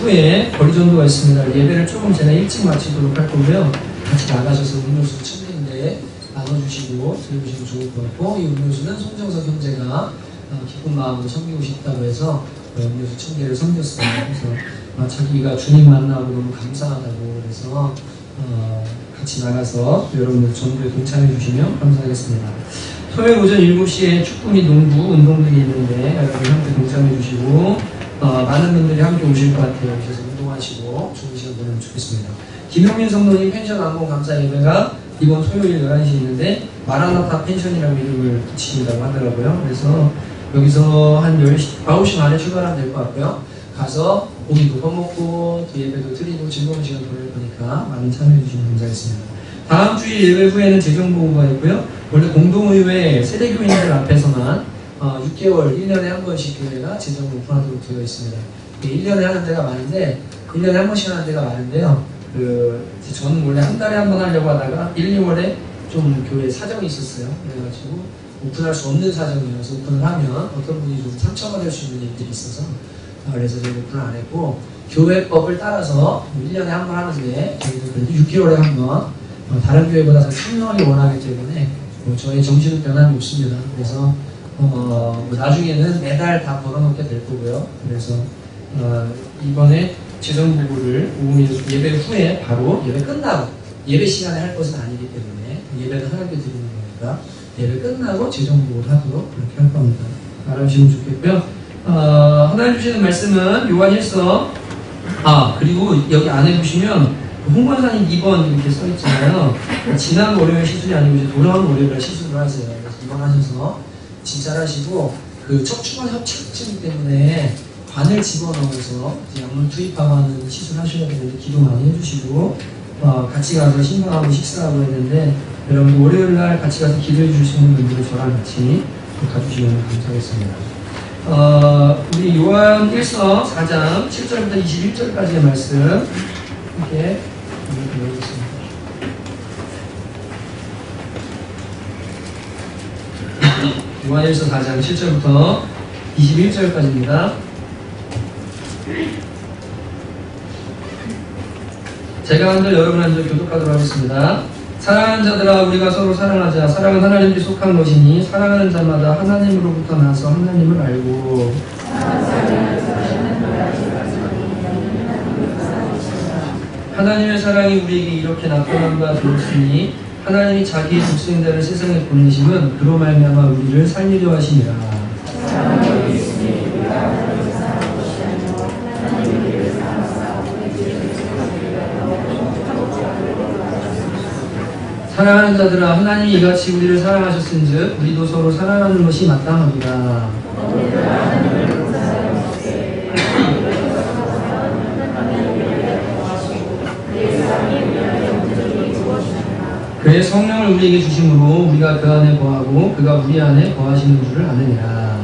후에 거리전도가 있습니다. 예배를 조금 제가 일찍 마치도록 할 거고요. 같이 나가셔서 음료수 1000개인데 나눠주시고 드려주시면 좋을 것 같고, 이 음료수는 송정석 형제가 기쁜 마음으로 섬기고 싶다고 해서 음료수 1000개를 섬겼습니다. 그래서 자기가 주님 만나고 너무 감사하다고 그래서 같이 나가서 여러분들 전도에 동참해 주시면 감사하겠습니다. 토요일 오전 7시에 축구 및 농구 운동들이 있는데 여러분 함께 동참해 주시고 많은 분들이 함께 오실 것 같아요. 그래서 운동하시고 좋은 시간 보내면 좋겠습니다. 김용민 성도님 펜션 안공 감사 예배가 이번 토요일 11시에 있는데 마라나타 펜션이라고 이름을 붙이신다고 하더라고요. 그래서 여기서 한 10시, 9시 반에 출발하면 될 것 같고요. 가서 고기도 퍼먹고 예배도 드리고 즐거운 시간 보낼 거니까 많이 참여해 주시면 감사하겠습니다. 다음 주일 예배 후에는 재정보고가 있고요. 원래 공동의회 세대교인들 앞에서만 6개월, 1년에 한 번씩 교회가 재정을 오픈하도록 되어 있습니다. 1년에 하는 데가 많은데, 1년에 한 번씩 하는 데가 많은데요. 저는 원래 한 달에 한 번 하려고 하다가 1, 2월에 좀 교회 사정이 있었어요. 그래가지고 오픈할 수 없는 사정이어서 오픈을 하면 어떤 분이 좀 상처가 될 수 있는 일들이 있어서 그래서 제가 오픈을 안 했고, 교회법을 따라서 1년에 한 번 하는데 저희도 6개월에 한 번 다른 교회보다 참여하기 원하기 때문에 저의 정신은 변함이 없습니다. 그래서 나중에는 매달 다 걸어놓게 될 거고요. 그래서 이번에 재정보고를 예배 후에 바로 예배 끝나고, 예배 시간에 할 것은 아니기 때문에 예배는 하나님께 드리는 거니까 예배 끝나고 재정보고를 하도록 그렇게 할 겁니다. 알아주시면 좋겠고요. 하나님 주시는 말씀은 요한일서, 그리고 여기 안에 보시면 홍관사님 2번 이렇게 써있잖아요. 지난 월요일 시술이 아니고 이제 돌아온 월요일에 시술을 하세요. 그래서 입원하셔서 진찰하시고 척추관 협착증 때문에 관을 집어넣어서 약물 투입하고 하는 시술을 하셔야 되는데 기도 많이 해주시고 같이 가서 신방하고 식사하고 했는데 여러분 월요일날 같이 가서 기도해 주실 수 있는 분들은 저랑 같이 가주시면 감사하겠습니다. 우리 요한 1서 4장 7절부터 21절까지의 말씀 이렇게 읽어보겠습니다. 요한 1서 4장 7절부터 21절까지입니다. 제가 한 절 여러분 한 절 교독하도록 하겠습니다. 사랑하는 자들아, 우리가 서로 사랑하자. 사랑은 하나님께 속한 것이니 사랑하는 자마다 하나님으로부터 나서 하나님을 알고 하나님의 사랑이 우리에게 이렇게 나타난 바 되었으니 하나님이 자기의 독생자를 세상에 보내심은 그로 말미암아 우리를 살리려 하심이라. 사랑하는 자들아, 하나님이 이같이 우리를 사랑하셨은즉 우리도 서로 사랑하는 것이 마땅하도다. 그의 성령을 우리에게 주심으로 우리가 그 안에 거하고 그가 우리 안에 거하시는 줄을 아느니라.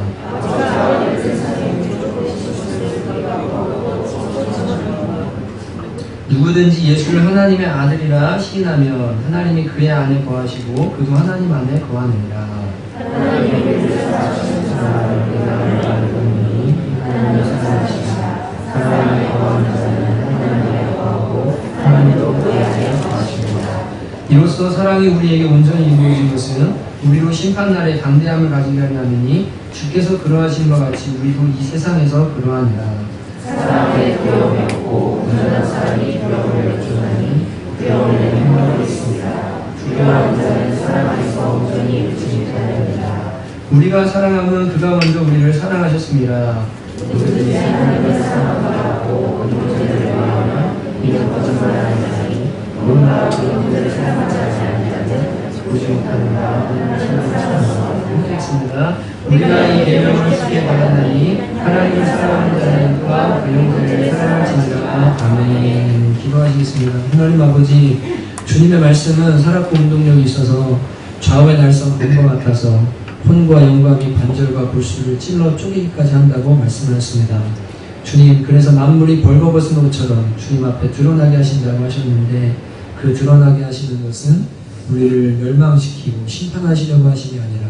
누구든지 예수를 하나님의 아들이라 시인하면 하나님이 그의 안에 거하시고 그도 하나님 안에 거하느니라. 이로써 사랑이 우리에게 온전히 이루어진 것은 우리로 심판날에 담대함을 가지게 하려니 주께서 그러하신 것 같이 우리도 이 세상에서 그러하니라. 사랑에 두려움이 없고 온전한 사랑이 두려움을 여쭈나니 두려움은 행복이 있습니다. 두려워하는 자는 사랑 안에서 온전히 이루지 못하느니라. 우리가 사랑하면 그가 먼저 우리를 사랑하셨습니다. 누구든지 하나님을 사랑하고 온전히 대화하면 이는 거짓말하는 자니 뭔가 그런 분들을 사랑하지 않는 보지 못하는 바 하겠습니다. 우리가 이 계명을 쓰게 받았나니 하나님을 사랑하는 자는 그와 그 영혼을 사랑할지니라. 아멘. 기도하시겠습니다. 하나님 아버지, 주님의 말씀은 살았고 운동력이 있어서 좌우의 날선 뱀과 같아서 혼과 영과 및 관절과 골수를 찔러 쪼개기까지 한다고 말씀하셨습니다. 주님, 그래서 만물이 벌거벗은 옷처럼 주님 앞에 드러나게 하신다고 하셨는데 그 드러나게 하시는 것은 우리를 멸망시키고 심판하시려고 하심이 아니라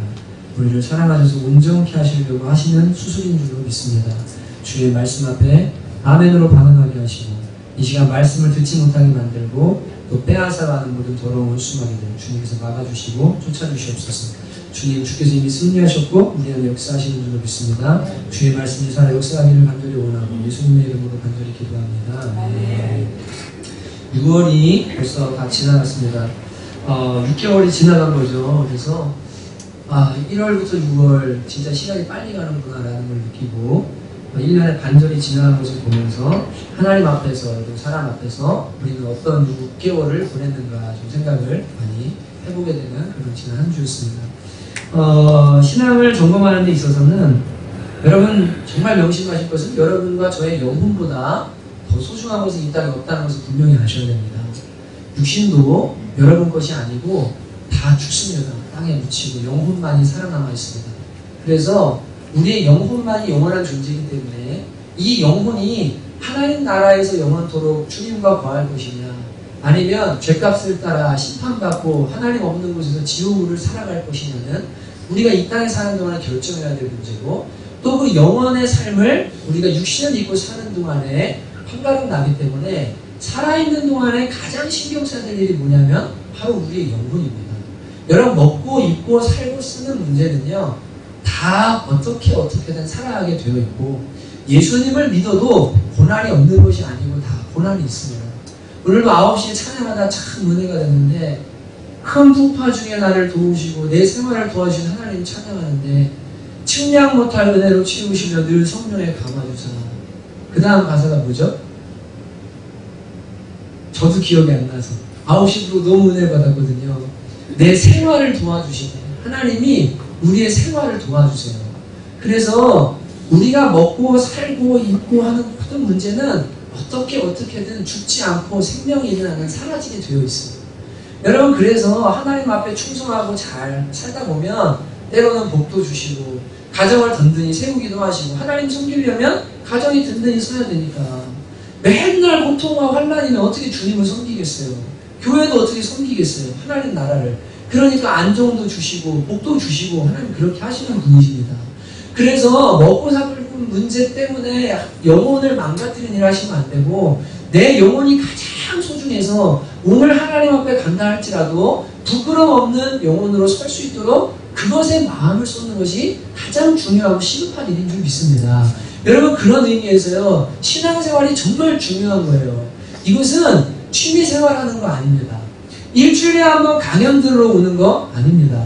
우리를 사랑하셔서 온전케 하시려고 하시는 수술인 줄로 믿습니다. 주의 말씀 앞에 아멘으로 반응하게 하시고 이 시간 말씀을 듣지 못하게 만들고 또 빼앗아가는 모든 더러운 수마귀들 주님께서 막아주시고 쫓아주시옵소서. 주님, 주께서 이미 승리하셨고 우리 안에 역사하시는 줄로 믿습니다. 주의 말씀이 살아 역사하기를 간절히 원하고 예수님의 이름으로 간절히 기도합니다. 네. 6월이 벌써 다 지나갔습니다. 6개월이 지나간 거죠. 그래서 1월부터 6월 진짜 시간이 빨리 가는구나 라는 걸 느끼고 1년의 반절이 지나간 것을 보면서 하나님 앞에서 또 사람 앞에서 우리는 어떤 6개월을 보냈는가 좀 생각을 많이 해보게 되는 그런 지난 한 주였습니다. 신앙을 점검하는 데 있어서는 여러분 정말 명심하실 것은 여러분과 저의 영혼보다 더 소중한 것은 이 땅에 없다는 것을 분명히 아셔야 됩니다. 육신도 여러분 것이 아니고 다 죽습니다. 땅에 묻히고 영혼만이 살아남아 있습니다. 그래서 우리의 영혼만이 영원한 존재이기 때문에 이 영혼이 하나님 나라에서 영원토록 주님과 거할 것이냐 아니면 죄값을 따라 심판받고 하나님 없는 곳에서 지옥을 살아갈 것이냐는 우리가 이 땅에 사는 동안에 결정해야 될 문제고 또 그 영원의 삶을 우리가 육신을 입고 사는 동안에 판가름 나기 때문에 살아있는 동안에 가장 신경 써야 될 일이 뭐냐면 바로 우리의 영혼입니다. 여러분 먹고 입고 살고 쓰는 문제는요 다 어떻게든 살아가게 되어 있고 예수님을 믿어도 고난이 없는 것이 아니고 다 고난이 있습니다. 오늘도 9시에 찬양하다 참 은혜가 됐는데 큰 풍파 중에 나를 도우시고 내 생활을 도와주신 하나님 찬양하는데 측량 못할 은혜로 치우시며 늘 성령에 감아주사. 그 다음 가사가 뭐죠? 저도 기억이 안 나서 9시도 너무 은혜 받았거든요. 내 생활을 도와주시네. 하나님이 우리의 생활을 도와주세요. 그래서 우리가 먹고 살고 입고 하는 모든 문제는 어떻게든 죽지 않고 생명이 있는 한은 사라지게 되어 있습니다. 여러분 그래서 하나님 앞에 충성하고 잘 살다 보면 때로는 복도 주시고 가정을 든든히 세우기도 하시고 하나님 섬기려면 가정이 든든히 서야 되니까 맨날 고통과 환난이면 어떻게 주님을 섬기겠어요? 교회도 어떻게 섬기겠어요? 하나님 나라를. 그러니까 안정도 주시고 복도 주시고 하나님 그렇게 하시는 분이십니다. 그래서 먹고 사는 문제 때문에 영혼을 망가뜨리는 일을 하시면 안 되고 내 영혼이 가장 소중해서 오늘 하나님 앞에 간다 할지라도 부끄럼 없는 영혼으로 설 수 있도록 그것에 마음을 쏟는 것이 가장 중요하고 시급한 일인 줄 믿습니다. 여러분 그런 의미에서요 신앙생활이 정말 중요한 거예요. 이것은 취미생활하는 거 아닙니다. 일주일에 한번 강연 들으러 오는 거 아닙니다.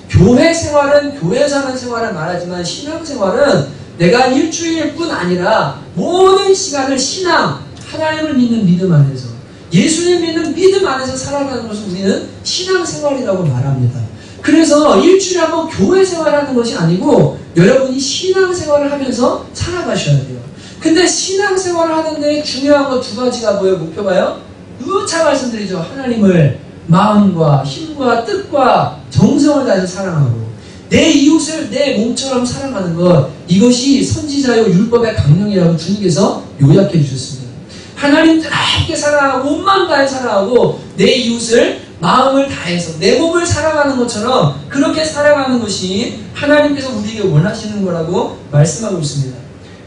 교회 생활은 교회에서 하는 생활을 말하지만 신앙생활은 내가 일주일뿐 아니라 모든 시간을 신앙, 하나님을 믿는 믿음 안에서 예수님 믿는 믿음 안에서 살아가는 것을 우리는 신앙생활이라고 말합니다. 그래서 일주일에 한번 교회 생활하는 것이 아니고 여러분이 신앙생활을 하면서 살아가셔야 돼요. 근데 신앙생활을 하는데 중요한 거 두 가지가 뭐예요? 목표가요? 누차 말씀드리죠. 하나님을 마음과 힘과 뜻과 정성을 다해서 사랑하고 내 이웃을 내 몸처럼 사랑하는 것, 이것이 선지자요 율법의 강령이라고 주님께서 요약해 주셨습니다. 하나님들 함께 사랑하고 온마음 다해 사랑하고 내 이웃을 마음을 다해서 내 몸을 사랑하는 것처럼 그렇게 사랑하는 것이 하나님께서 우리에게 원하시는 거라고 말씀하고 있습니다.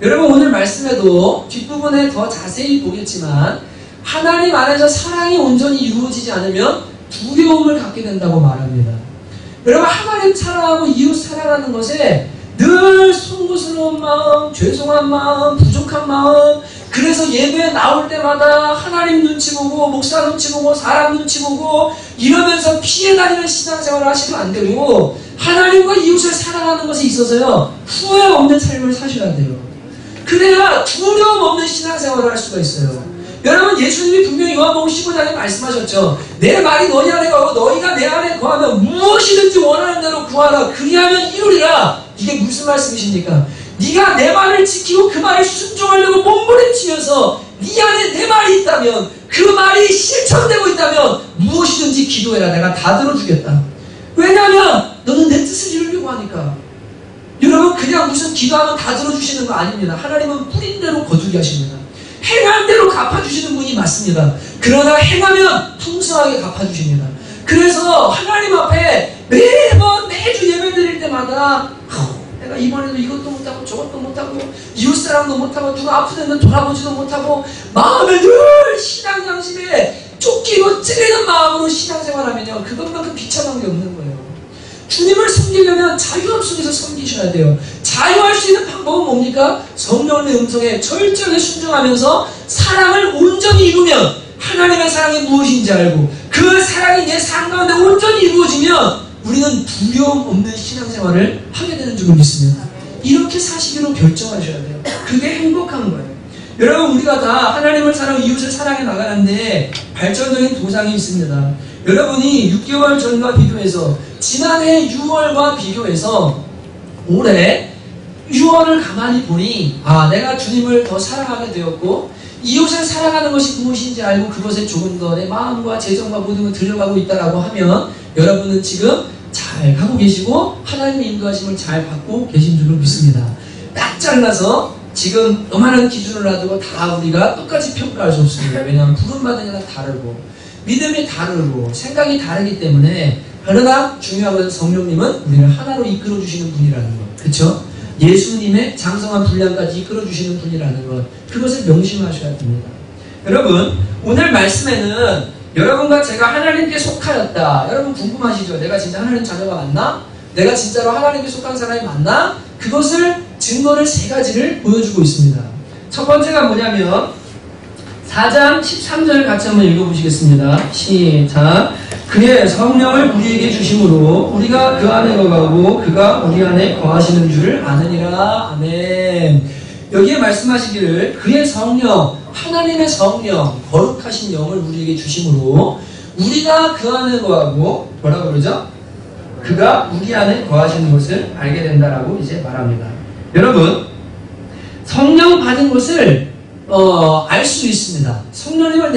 여러분 오늘 말씀에도 뒷부분에 더 자세히 보겠지만 하나님 안에서 사랑이 온전히 이루어지지 않으면 두려움을 갖게 된다고 말합니다. 여러분 하나님 사랑하고 이웃 사랑하는 것에 늘 송구스러운 마음, 죄송한 마음, 부족한 마음, 그래서 예배에 나올 때마다 하나님 눈치 보고 목사 눈치 보고 사람 눈치 보고 이러면서 피해 다니는 신앙생활을 하시면 안 되고 하나님과 이웃을 사랑하는 것에 있어서요 후회 없는 삶을 사셔야 돼요. 그래야 두려움 없는 신앙생활을 할 수가 있어요. 여러분 예수님이 분명히 요한복음 15장에 말씀하셨죠. 내 말이 너희 안에 거하고 너희가 내 안에 거하면 무엇이든지 원하는 대로 구하라 그리하면 이루리라. 이게 무슨 말씀이십니까? 네가 내 말을 지키고 그 말을 순종하려고 몸부림치면서 네 안에 내 말이 있다면 그 말이 실천되고 있다면 무엇이든지 기도해라. 내가 다 들어주겠다. 왜냐하면 너는 내 뜻을 이루려고 하니까. 여러분 그냥 무슨 기도하면 다 들어주시는 거 아닙니다. 하나님은 뿌린 대로 거두게 하십니다. 행한 대로 갚아주시는 분이 맞습니다. 그러나 행하면 풍성하게 갚아주십니다. 그래서 하나님 앞에 매주 예배 드릴 때마다 내가 이번에도 이것도 못하고 저것도 못하고 이웃사랑도 못하고 누가 아프다면 돌아보지도 못하고 마음에 늘 신앙 양심에 쫓기고 찔리는 마음으로 신앙생활하면요, 그것만큼 비참한 게 없는 거예요. 주님을 섬기려면 자유함 속에서 섬기셔야 돼요. 자유할 수 있는 방법은 뭡니까? 성령의 음성에 철저하게 순종하면서 사랑을 온전히 이루면, 하나님의 사랑이 무엇인지 알고 그 사랑이 내 삶 가운데 온전히 이루어지면 우리는 두려움 없는 신앙생활을 하게 되는 줄을 믿습니다. 이렇게 사시기로 결정하셔야 돼요. 그게 행복한 거예요. 여러분, 우리가 다 하나님을 사랑하고 이웃을 사랑해 나가는데 발전적인 도상이 있습니다. 여러분이 6개월 전과 비교해서, 지난해 6월과 비교해서 올해 6월을 가만히 보니, 내가 주님을 더 사랑하게 되었고 이웃을 사랑하는 것이 무엇인지 알고 그것에 조금 더 내 마음과 재정과 모든 걸 들여가고 있다라고 하면 여러분은 지금 잘 가고 계시고 하나님의 인도하심을 잘 받고 계신 줄로 믿습니다. 딱 잘라서 지금 요만한 기준을 놔두고 다 우리가 똑같이 평가할 수 없습니다. 왜냐하면 부름받은 자가 다르고 믿음이 다르고 생각이 다르기 때문에. 그러나 중요한 것은 성령님은 우리를 하나로 이끌어주시는 분이라는 것, 그렇죠? 예수님의 장성한 분량까지 이끌어주시는 분이라는 것, 그것을 명심하셔야 됩니다. 여러분, 오늘 말씀에는 여러분과 제가 하나님께 속하였다. 여러분 궁금하시죠? 내가 진짜 하나님 자녀가 맞나? 내가 진짜로 하나님께 속한 사람이 맞나? 그것을 증거를 3가지를 보여주고 있습니다. 첫 번째가 뭐냐면 4장 13절 같이 한번 읽어보시겠습니다. 시작. 그의 성령을 우리에게 주심으로 우리가 그 안에 거하고 그가 우리 안에 거하시는 줄을 아느니라. 아멘. 여기에 말씀하시기를 그의 성령, 하나님의 성령, 거룩하신 영을 우리에게 주심으로 우리가 그 안에 거하고 뭐라고 그러죠? 그가 우리 안에 거하시는 것을 알게 된다라고 이제 말합니다. 여러분, 성령 받은 것을 알 수 있습니다. 성령님을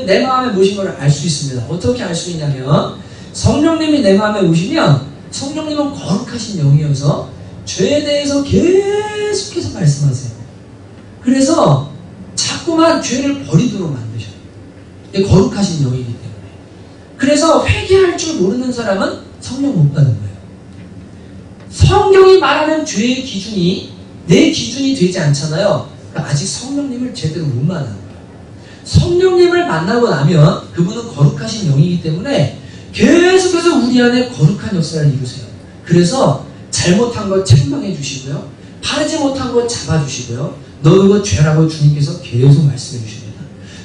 내 마음에 모신 것을 알 수 있습니다. 어떻게 알 수 있냐면, 성령님이 내 마음에 오시면 성령님은 거룩하신 영이어서 죄에 대해서 계속해서 말씀하세요. 그래서 자꾸만 죄를 버리도록 만드셔요. 이게 거룩하신 영이기 때문에. 그래서 회개할 줄 모르는 사람은 성령 못 받는 거예요. 성경이 말하는 죄의 기준이 내 기준이 되지 않잖아요. 아직 성령님을 제대로 못 만나는 거예요. 성령님을 만나고 나면 그분은 거룩하신 영이기 때문에 계속해서 우리 안에 거룩한 역사를 이루세요. 그래서 잘못한 것 책망해 주시고요, 바르지 못한 것 잡아주시고요, 너 그거 죄라고 주님께서 계속 말씀해 주십니다.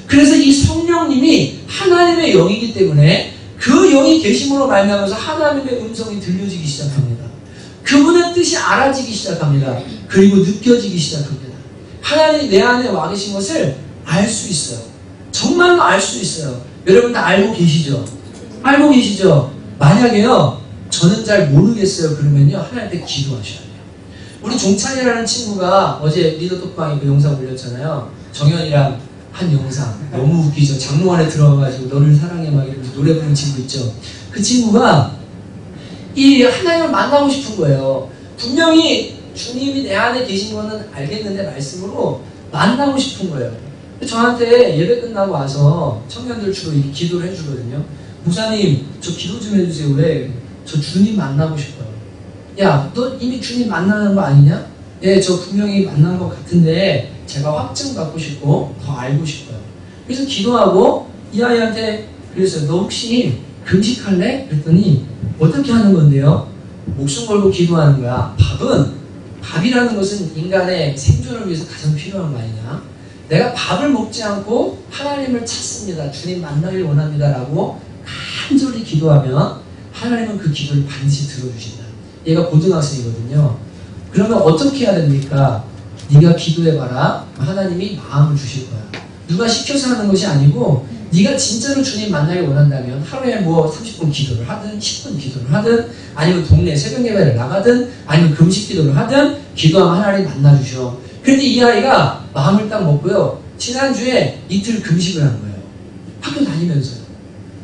그래서 이 성령님이 하나님의 영이기 때문에 그 영이 계심으로 말미암아서 하나님의 음성이 들려지기 시작합니다. 그분의 뜻이 알아지기 시작합니다. 그리고 느껴지기 시작합니다. 하나님이 내 안에 와 계신 것을 알 수 있어요. 정말로 알 수 있어요. 여러분 다 알고 계시죠? 알고 계시죠? 만약에요, 저는 잘 모르겠어요. 그러면요, 하나님께 기도하셔야 돼요. 우리 종찬이라는 친구가 어제 리더 톡방에 그 영상 올렸잖아요. 정현이랑 한 영상. 너무 웃기죠? 장로안에 들어가가지고 너를 사랑해 막 이러면서 노래 부르는 친구 있죠? 그 친구가 이 하나님을 만나고 싶은 거예요. 분명히 주님이 내 안에 계신 거는 알겠는데 말씀으로 만나고 싶은 거예요. 저한테 예배 끝나고 와서 청년들 주로 이렇게 기도를 해주거든요. 목사님, 저 기도 좀 해주세요. 왜? 저 주님 만나고 싶어요. 야, 너 이미 주님 만나는 거 아니냐? 예, 저 분명히 만난 것 같은데 제가 확증 받고 싶고 더 알고 싶어요. 그래서 기도하고 이 아이한테 그랬어요. 너 혹시 금식할래? 그랬더니 어떻게 하는 건데요? 목숨 걸고 기도하는 거야. 밥이라는 것은 인간의 생존을 위해서 가장 필요한 거 아니냐? 내가 밥을 먹지 않고 하나님을 찾습니다. 주님 만나길 원합니다. 라고 간절히 기도하면 하나님은 그 기도를 반드시 들어주신다. 얘가 고등학생이거든요. 그러면 어떻게 해야 됩니까? 네가 기도해봐라. 하나님이 마음을 주실 거야. 누가 시켜서 하는 것이 아니고 네가 진짜로 주님 만나길 원한다면 하루에 뭐 30분 기도를 하든 10분 기도를 하든 아니면 동네 새벽 예배를 나가든 아니면 금식 기도를 하든 기도하면 하나님 만나주셔. 그런데 이 아이가 마음을 딱 먹고요, 지난주에 이틀 금식을 한 거예요. 학교 다니면서요.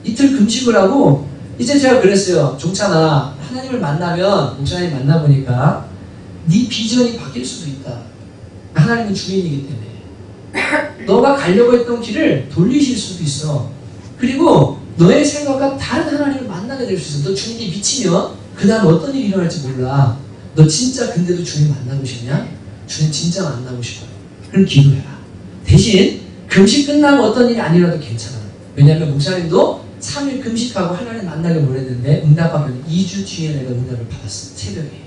이틀 금식을 하고 이제 제가 그랬어요. 종찬아, 하나님을 만나면 목사님 만나보니까 네 비전이 바뀔 수도 있다. 하나님은 주인이기 때문에 너가 가려고 했던 길을 돌리실 수도 있어. 그리고 너의 생각과 다른 하나님을 만나게 될 수 있어. 너 주님이 미치면 그 다음 어떤 일이 일어날지 몰라. 너 진짜 근데도 주님 만나고 싶냐? 주님 진짜 만나고 싶어요. 그럼 기도해라. 대신 금식 끝나고 어떤 일이 아니라도 괜찮아. 왜냐하면 목사님도 3일 금식하고 하나님 만나길 원했는데 응답하면 2주 뒤에 내가 응답을 받았어. 새벽에.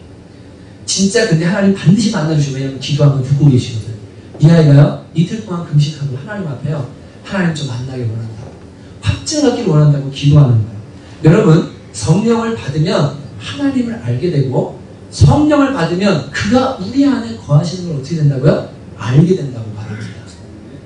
진짜 근데 하나님 반드시 만나주시고, 왜냐하면 기도하면 듣고 계시거든. 이 아이가요, 이틀 동안 금식하고 하나님 앞에요, 하나님 좀 만나길 원한다고, 확증 얻길 원한다고 기도하는 거예요. 여러분, 성령을 받으면 하나님을 알게 되고, 성령을 받으면 그가 우리 안에 거하시는 걸 어떻게 된다고요? 알게 된다고 말합니다.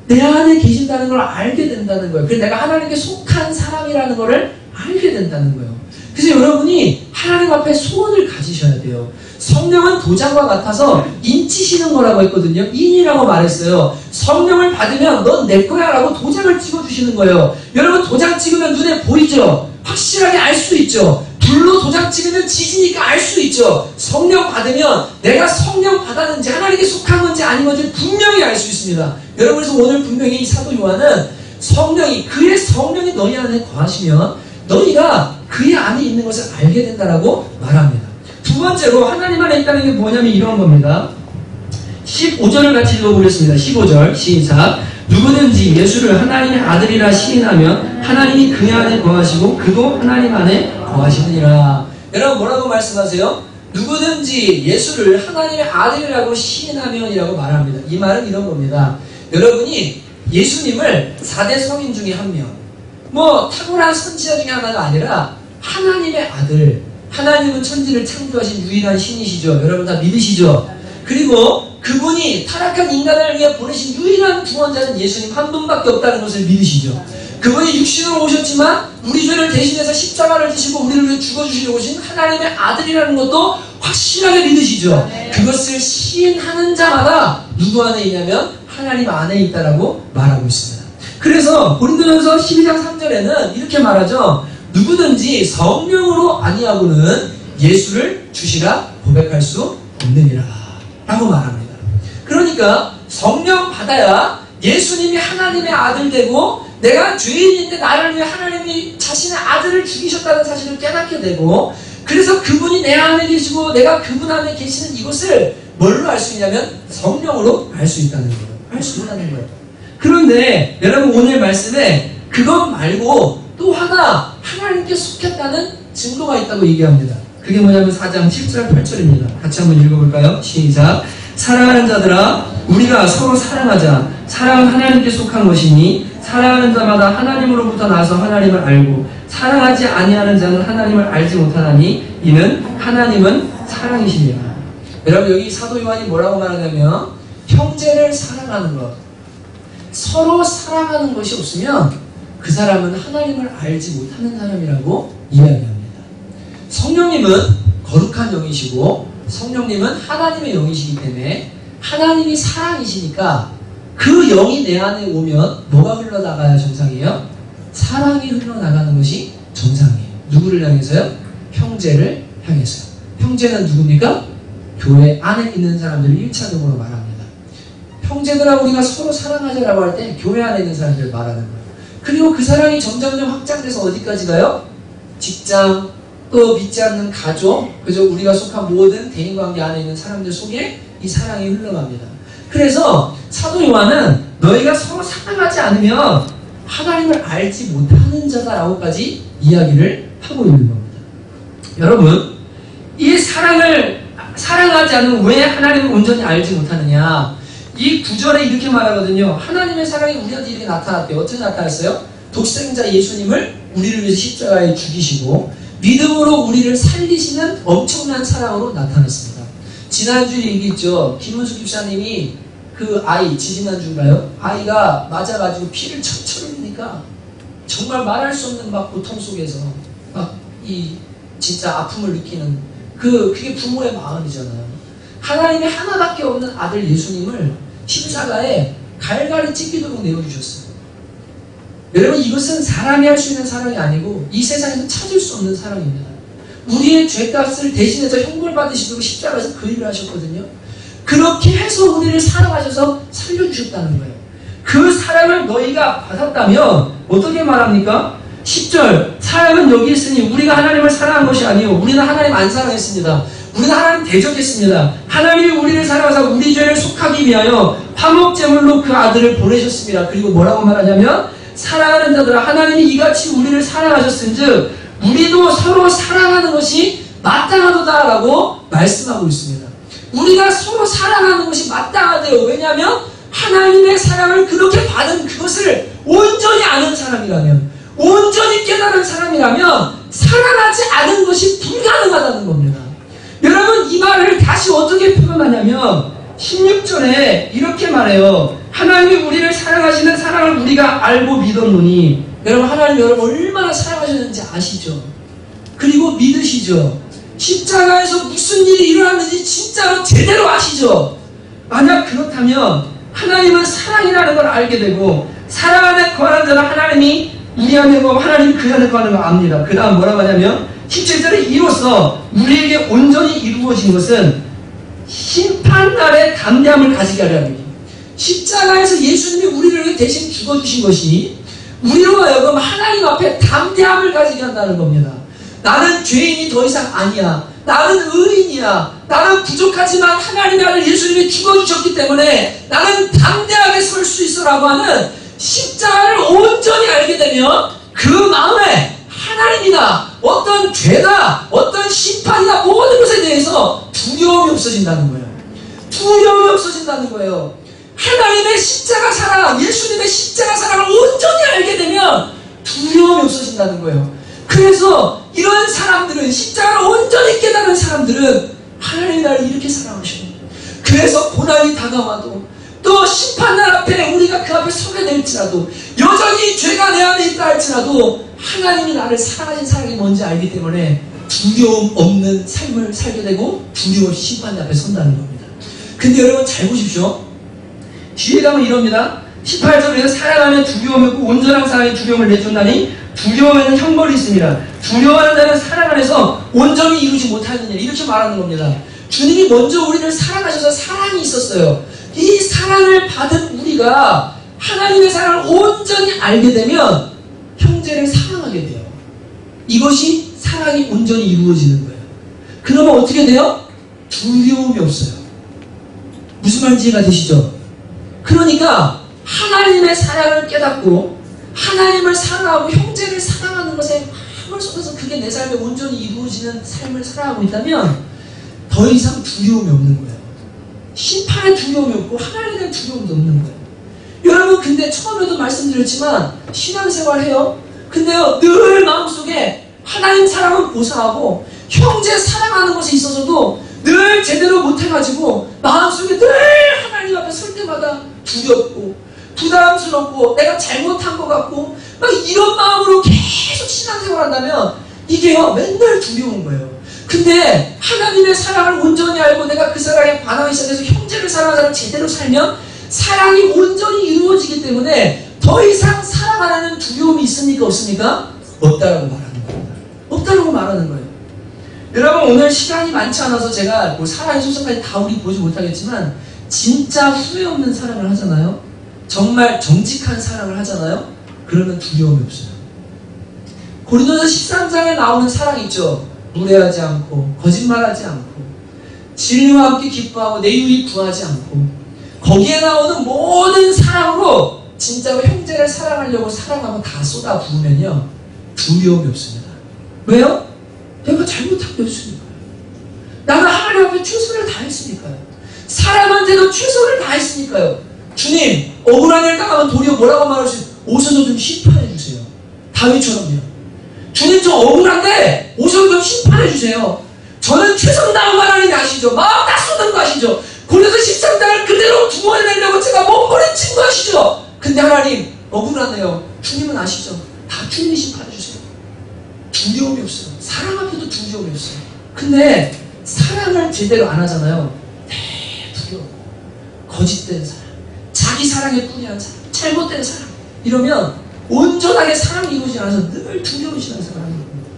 내 안에 계신다는 걸 알게 된다는 거예요. 그래서 내가 하나님께 속한 사람이라는 걸 알게 된다는 거예요. 그래서 여러분이 하나님 앞에 소원을 가지셔야 돼요. 성령은 도장과 같아서 인치시는 거라고 했거든요. 인이라고 말했어요. 성령을 받으면 넌 내 거야 라고 도장을 찍어주시는 거예요. 여러분, 도장 찍으면 눈에 보이죠? 확실하게 알 수 있죠? 불로 도장 찍으면 지지니까 알 수 있죠? 성령 받으면 내가 성령 받았는지 하나님께 속한 건지 아닌 건지 분명히 알 수 있습니다. 여러분, 그래서 오늘 분명히 이 사도 요한은 성령이, 그의 성령이 너희 안에 거하시면 너희가 그의 안에 있는 것을 알게 된다라고 말합니다. 두 번째로 하나님 안에 있다는 게 뭐냐면 이런 겁니다. 15절을 같이 읽어보겠습니다. 15절 시작. 누구든지 예수를 하나님의 아들이라 시인하면 하나님이 그 안에 거하시고 그도 하나님 안에 거하시느니라. 여러분, 뭐라고 말씀하세요? 누구든지 예수를 하나님의 아들이라고 시인하면이라고 말합니다. 이 말은 이런 겁니다. 여러분이 예수님을 4대 성인 중에 한 명, 뭐 탁월한 선지자 중에 하나가 아니라 하나님의 아들, 하나님은 천지를 창조하신 유일한 신이시죠. 여러분 다 믿으시죠? 그리고 그분이 타락한 인간을 위해 보내신 유일한 구원자는 예수님 한 분밖에 없다는 것을 믿으시죠. 그분이 육신으로 오셨지만 우리 죄를 대신해서 십자가를 지시고 우리를 위해 죽어주시려고 오신 하나님의 아들이라는 것도 확실하게 믿으시죠. 그것을 시인하는 자마다 누구 안에 있냐면 하나님 안에 있다라고 말하고 있습니다. 그래서 고린도전서 12장 3절에는 이렇게 말하죠. 누구든지 성령으로 아니하고는 예수를 주시라 고백할 수 없느니라 라고 말합니다. 그러니까 성령 받아야 예수님이 하나님의 아들 되고, 내가 죄인인데 나를 위해 하나님이 자신의 아들을 죽이셨다는 사실을 깨닫게 되고, 그래서 그분이 내 안에 계시고 내가 그분 안에 계시는 이것을 뭘로 알 수 있냐면 성령으로 알 수 있다는 거예요. 알 수 있다는 거예요. 그런데 여러분, 오늘 말씀에 그것 말고 또 하나 하나님께 속했다는 증거가 있다고 얘기합니다. 그게 뭐냐면 4장 7절 8절입니다. 같이 한번 읽어볼까요? 시작. 사랑하는 자들아, 우리가 서로 사랑하자. 사랑은 하나님께 속한 것이니 사랑하는 자마다 하나님으로부터 나서 하나님을 알고 사랑하지 아니하는 자는 하나님을 알지 못하나니 이는 하나님은 사랑이시니라. 여러분, 여기 사도 요한이 뭐라고 말하냐면 형제를 사랑하는 것, 서로 사랑하는 것이 없으면 그 사람은 하나님을 알지 못하는 사람이라고 이야기합니다. 성령님은 거룩한 영이시고 성령님은 하나님의 영이시기 때문에 하나님이 사랑이시니까 그 영이 내 안에 오면 뭐가 흘러나가야 정상이에요? 사랑이 흘러나가는 것이 정상이에요. 누구를 향해서요? 형제를 향해서요. 형제는 누굽니까? 교회 안에 있는 사람들을 1차적으로 말합니다. 형제들아, 우리가 서로 사랑하자라고 할 때 교회 안에 있는 사람들을 말하는 거예요. 그리고 그 사랑이 점점점 확장돼서 어디까지 가요? 직장, 또 믿지 않는 가족, 그죠? 우리가 속한 모든 대인관계 안에 있는 사람들 속에 이 사랑이 흘러갑니다. 그래서 사도 요한은 너희가 서로 사랑하지 않으면 하나님을 알지 못하는 자다라고까지 이야기를 하고 있는 겁니다. 여러분, 이 사랑을 사랑하지 않으면 왜 하나님을 온전히 알지 못하느냐? 이 구절에 이렇게 말하거든요. 하나님의 사랑이 우리한테 이렇게 나타났대요. 어떻게 나타났어요? 독생자 예수님을 우리를 위해서 십자가에 죽이시고 믿음으로 우리를 살리시는 엄청난 사랑으로 나타났습니다. 지난주에 얘기했죠. 김은숙 집사님이 그 아이, 지지난주인가요? 아이가 맞아가지고 피를 철철 흘리니까 정말 말할 수 없는 막 고통 속에서 막 이 진짜 아픔을 느끼는 그게 부모의 마음이잖아요. 하나님의 하나밖에 없는 아들 예수님을 십자가에 갈갈이 찢기도록 내어주셨어요. 여러분, 이것은 사람이 할 수 있는 사랑이 아니고 이 세상에서 찾을 수 없는 사랑입니다. 우리의 죄값을 대신해서 형벌 받으시도록 십자가에서 그 일을 하셨거든요. 그렇게 해서 우리를 사랑하셔서 살려주셨다는 거예요. 그 사랑을 너희가 받았다면 어떻게 말합니까? 10절, 사랑은 여기 있으니 우리가 하나님을 사랑한 것이 아니요 우리는 하나님 안 사랑했습니다. 우리는 하나님 대적했습니다. 하나님이 우리를 사랑하사 우리 죄를 속하기 위하여 화목제물로 그 아들을 보내셨습니다. 그리고 뭐라고 말하냐면 사랑하는 자들아 하나님이 이같이 우리를 사랑하셨은즉 우리도 서로 사랑하는 것이 마땅하도다라고 말씀하고 있습니다. 우리가 서로 사랑하는 것이 마땅하대요. 왜냐하면 하나님의 사랑을 그렇게 받은 그것을 온전히 아는 사람이라면, 온전히 깨달은 사람이라면 사랑하지 않은 것이 불가능하다는 겁니다. 여러분, 이 말을 다시 어떻게 표현하냐면 16절에 이렇게 말해요. 하나님이 우리를 사랑하시는 사랑을 우리가 알고 믿었노니. 여러분, 하나님 여러분 얼마나 사랑하셨는지 아시죠? 그리고 믿으시죠? 십자가에서 무슨 일이 일어났는지 진짜로 제대로 아시죠? 만약 그렇다면 하나님은 사랑이라는 걸 알게 되고 사랑 안에 거하는 자는 하나님이 우리 안에 거하고 하나님이 그 안에 거하는 걸 압니다. 그 다음 뭐라고 하냐면 17절에 이로써 우리에게 온전히 이루어진 것은 심판날의 담대함을 가지게 하려 합니다. 십자가에서 예수님이 우리를 위해 대신 죽어주신 것이 우리로 하여금 하나님 앞에 담대함을 가지게 한다는 겁니다. 나는 죄인이 더 이상 아니야. 나는 의인이야. 나는 부족하지만 하나님의 아들 예수님이 죽어주셨기 때문에 나는 담대하게 설 수 있어라고 하는 십자가를 온전히 알게 되면 그 마음에 하나님이나 어떤 죄다, 어떤 심판이나 모든 것에 대해서 두려움이 없어진다는 거예요. 두려움이 없어진다는 거예요. 하나님의 십자가 사랑, 예수님의 십자가 사랑을 온전히 알게 되면 두려움이 없어진다는 거예요. 그래서 이런 사람들은, 십자가를 온전히 깨달은 사람들은 하나님이 나를 이렇게 사랑하셔요. 그래서 고난이 다가와도 또 심판날 앞에 우리가 그 앞에 서게 될지라도 여전히 죄가 내 안에 있다 할지라도 하나님이 나를 사랑하신 사랑이 뭔지 알기 때문에 두려움 없는 삶을 살게 되고 두려움 없이 심판대 앞에 선다는 겁니다. 근데 여러분 잘 보십시오. 뒤에 가면 이럽니다. 18절에서 사랑하면 두려움이 없고 온전한 사랑이 두려움을 내준다니 두려움에는 형벌이 있습니다. 두려워하는 자는 사랑 안에서 온전히 이루지 못하느니라. 이렇게 말하는 겁니다. 주님이 먼저 우리를 사랑하셔서 사랑이 있었어요. 이 사랑을 받은 우리가 하나님의 사랑을 온전히 알게 되면 형제를 사랑하게 돼요. 이것이 사랑이 온전히 이루어지는 거예요. 그러면 어떻게 돼요? 두려움이 없어요. 무슨 말인지 이해가 되시죠? 그러니까 하나님의 사랑을 깨닫고 하나님을 사랑하고 형제를 사랑하는 것에 힘을 쏟아서 그게 내 삶에 온전히 이루어지는 삶을 살아가고 있다면 더 이상 두려움이 없는 거예요. 심판에 두려움이 없고 하나님에 대한 두려움도 없는 거예요. 여러분 근데 처음에도 말씀드렸지만 신앙생활 해요. 근데요 늘 마음속에 하나님 사랑은 고사하고 형제 사랑하는 것에 있어서도 늘 제대로 못해가지고 마음속에 늘 하나님 앞에 설 때마다 두렵고 부담스럽고 내가 잘못한 것 같고 막 이런 마음으로 계속 신앙생활 한다면 이게요 맨날 두려운 거예요. 근데 하나님의 사랑을 온전히 알고 내가 그 사랑에 반항이 시작해서 형제를 사랑하는 사람을 제대로 살면 사랑이 온전히 이루어지기 때문에 더 이상 사랑 안에는 두려움이 있습니까 없습니까? 없다라고 말하는 겁니다. 없다라고 말하는 거예요. 여러분 오늘 시간이 많지 않아서 제가 뭐 사랑의 소설까지 다 우리 보지 못하겠지만 진짜 후회 없는 사랑을 하잖아요. 정말 정직한 사랑을 하잖아요. 그러면 두려움이 없어요. 고린도서 13장에 나오는 사랑이 있죠. 무례하지 않고 거짓말하지 않고 진리와 함께 기뻐하고 내 유익 구하지 않고 거기에 나오는 모든 사랑으로 진짜로 형제를 사랑하려고 사랑하면 다 쏟아 부으면요 두려움이 없습니다. 왜요? 내가 잘못한 게 없으니까요. 나는 하나님 앞에 최선을 다했으니까요. 사람한테도 최선을 다했으니까요. 주님 억울한 일 당하면 도리어 뭐라고 말하시죠? 오셔서 좀 심판해 주세요. 다윗처럼요. 주님 저 억울한데 오셔서 좀 심판해 주세요. 저는 최선 다한 하나님이 아시죠? 마음 다 쏟은 거 아시죠? 고린도서 13장을 그대로 두어내려고 제가 몸부림친 거 아시죠? 근데 하나님 억울하네요. 주님은 아시죠? 다 주님이 심판해 주세요. 두려움이 없어요. 사랑 앞에도 두려움이 없어요. 근데 사랑을 제대로 안 하잖아요. 두려워. 거짓된 사랑, 자기 사랑에 뿌리한 사랑, 잘못된 사랑 이러면 온전하게 사랑이 이루어지지 않아서 늘 두려운 신앙생활을 하는 겁니다.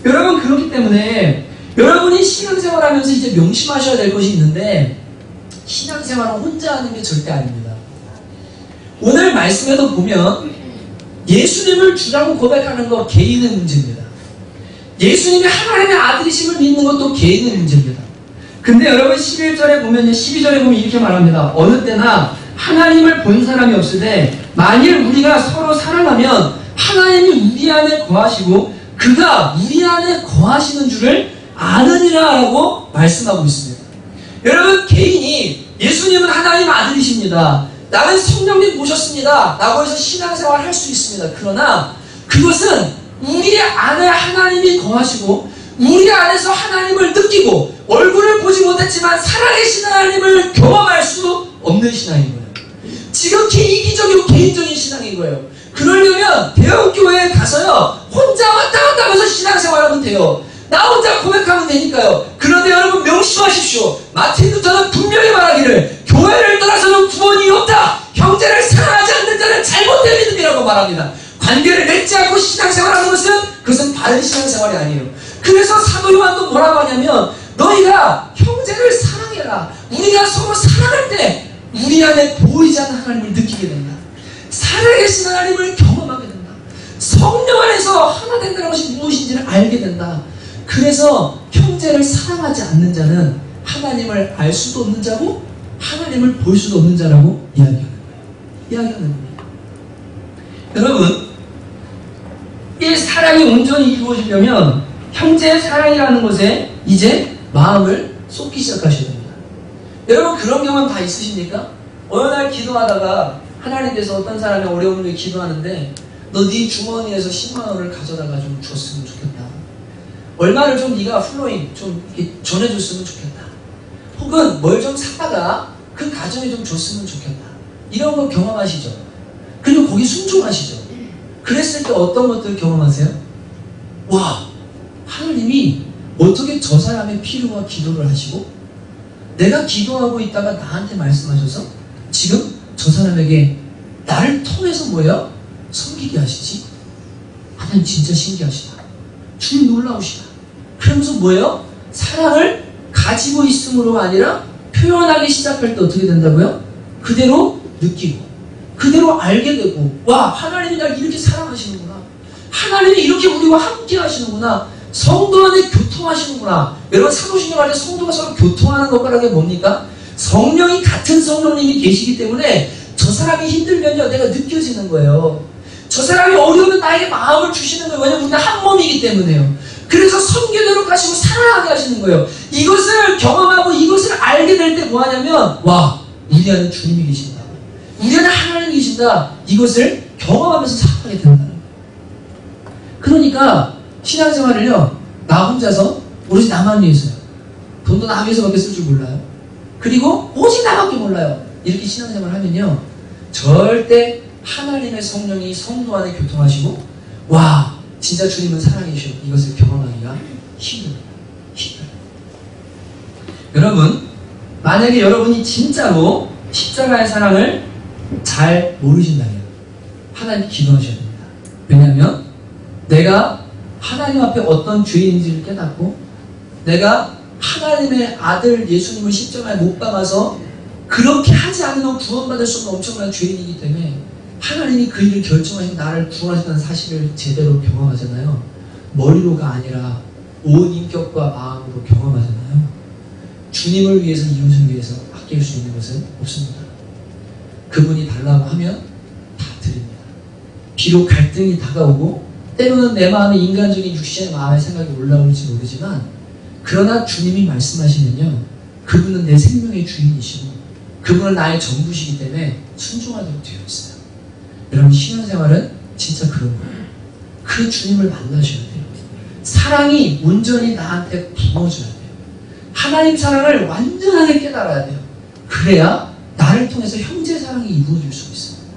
여러분 그렇기 때문에 여러분이 신앙생활하면서 이제 명심하셔야 될 것이 있는데 신앙생활은 혼자 하는 게 절대 아닙니다. 오늘 말씀에도 보면 예수님을 주라고 고백하는 거 개인의 문제입니다. 예수님이 하나님의 아들이심을 믿는 것도 개인의 문제입니다. 근데 여러분 11절에 보면요, 12절에 보면 이렇게 말합니다. 어느 때나 하나님을 본 사람이 없을 때 만일 우리가 서로 사랑하면 하나님이 우리 안에 거하시고 그가 우리 안에 거하시는 줄을 아느니라 라고 말씀하고 있습니다. 여러분, 개인이 예수님은 하나님 아들이십니다, 나는 성령님 모셨습니다 라고 해서 신앙생활을 할 수 있습니다. 그러나 그것은 우리 안에 하나님이 거하시고 우리 안에서 하나님을 느끼고 얼굴을 보지 못했지만 살아계신 하나님을 경험할 수 없는 신앙인 거예요. 지극히 이기적이고 개인적인 신앙인 거예요. 그러려면 대형교회에 가서요, 혼자 왔다 갔다 하면서 신앙생활하면 돼요. 나 혼자 고백하면 되니까요. 그런데 여러분 명심하십시오. 마틴 루터는 분명히 말하기를 교회를 떠나서는 구원이 없다. 형제를 사랑하지 않는 자는 잘못된 믿음이라고 말합니다. 관계를 맺지 않고 신앙생활하는 것은 그것은 바른 신앙생활이 아니에요. 그래서 사도 요한도 뭐라고 하냐면 너희가 형제를 사랑해라. 우리가 서로 사랑할 때 우리 안에 보이지 않는 하나님을 느끼게 된다. 살아계신 하나님을 경험하게 된다. 성령 안에서 하나 된다는 것이 무엇인지를 알게 된다. 그래서 형제를 사랑하지 않는 자는 하나님을 알 수도 없는 자고 하나님을 볼 수도 없는 자라고 이야기하는 겁니다. 여러분, 이 사랑이 온전히 이루어지려면 형제의 사랑이라는 것에 이제 마음을 쏟기 시작하셔야 됩니다. 여러분, 그런 경험 다 있으십니까? 어느 날 기도하다가 하나님께서 어떤 사람이 어려운 일 기도하는데 너 네 주머니에서 10만 원을 가져다가 좀 줬으면 좋겠다. 얼마를 좀 네가 플로잉 좀 이렇게 전해줬으면 좋겠다. 혹은 뭘 좀 사다가 그 가정에 좀 줬으면 좋겠다. 이런 거 경험하시죠? 그리고 거기 순종하시죠? 그랬을 때 어떤 것들을 경험하세요? 와, 하나님이 어떻게 저 사람의 필요와 기도를 하시고 내가 기도하고 있다가 나한테 말씀하셔서 지금 저 사람에게 나를 통해서 뭐예요? 섬기게 하시지? 하나님 진짜 신기하시다. 주님 놀라우시다. 그러면서 뭐예요? 사랑을 가지고 있음으로가 아니라 표현하기 시작할 때 어떻게 된다고요? 그대로 느끼고 그대로 알게 되고 와, 하나님이 날 이렇게 사랑하시는구나. 하나님이 이렇게 우리와 함께 하시는구나. 성도 안에 교통하시는구나. 여러분, 사도신경 안에 성도가 서로 교통하는 것과라는 게 뭡니까? 성령이 같은 성령님이 계시기 때문에 저 사람이 힘들면요, 내가 느껴지는 거예요. 저 사람이 어려우면 나에게 마음을 주시는 거예요. 왜냐면 우리가 한 몸이기 때문에요. 그래서 섬기도록 하시고 사랑하게 하시는 거예요. 이것을 경험하고 이것을 알게 될 때 뭐 하냐면 와, 우리 안에 주님이 계신다. 우리 안에 하나님이 계신다. 이것을 경험하면서 살아가게 된다는 거예요. 그러니까 신앙생활을요, 나 혼자서 오로지 나만 위해서요. 돈도 나 위해서밖에 쓸 줄 몰라요. 그리고 오직 나밖에 몰라요. 이렇게 신앙생활을 하면요, 절대 하나님의 성령이 성도 안에 교통하시고 와, 진짜 주님은 사랑이시오. 이것을 경험하기가 힘듭니다. 여러분, 만약에 여러분이 진짜로 십자가의 사랑을 잘 모르신다면 하나님께 기도하셔야 됩니다. 왜냐하면 내가 하나님 앞에 어떤 죄인인지를 깨닫고 내가 하나님의 아들 예수님을 십자가에 못 박아서 그렇게 하지 않으면 구원받을 수 없는 엄청난 죄인이기 때문에 하나님이 그 일을 결정하시고 나를 구원하셨다는 사실을 제대로 경험하잖아요. 머리로가 아니라 온 인격과 마음으로 경험하잖아요. 주님을 위해서, 이웃을 위해서 아낄 수 있는 것은 없습니다. 그분이 달라고 하면 다 드립니다. 비록 갈등이 다가오고 때로는 내 마음에 인간적인 육신의 마음의 생각이 올라올지 모르지만 그러나 주님이 말씀하시면요, 그분은 내 생명의 주인이시고 그분은 나의 전부시기 때문에 순종하도록 되어 있어요. 여러분, 신앙생활은 진짜 그런 거예요. 그 주님을 만나셔야 돼요. 사랑이 온전히 나한테 부어져야 돼요. 하나님 사랑을 완전하게 깨달아야 돼요. 그래야 나를 통해서 형제 사랑이 이루어질 수 있습니다.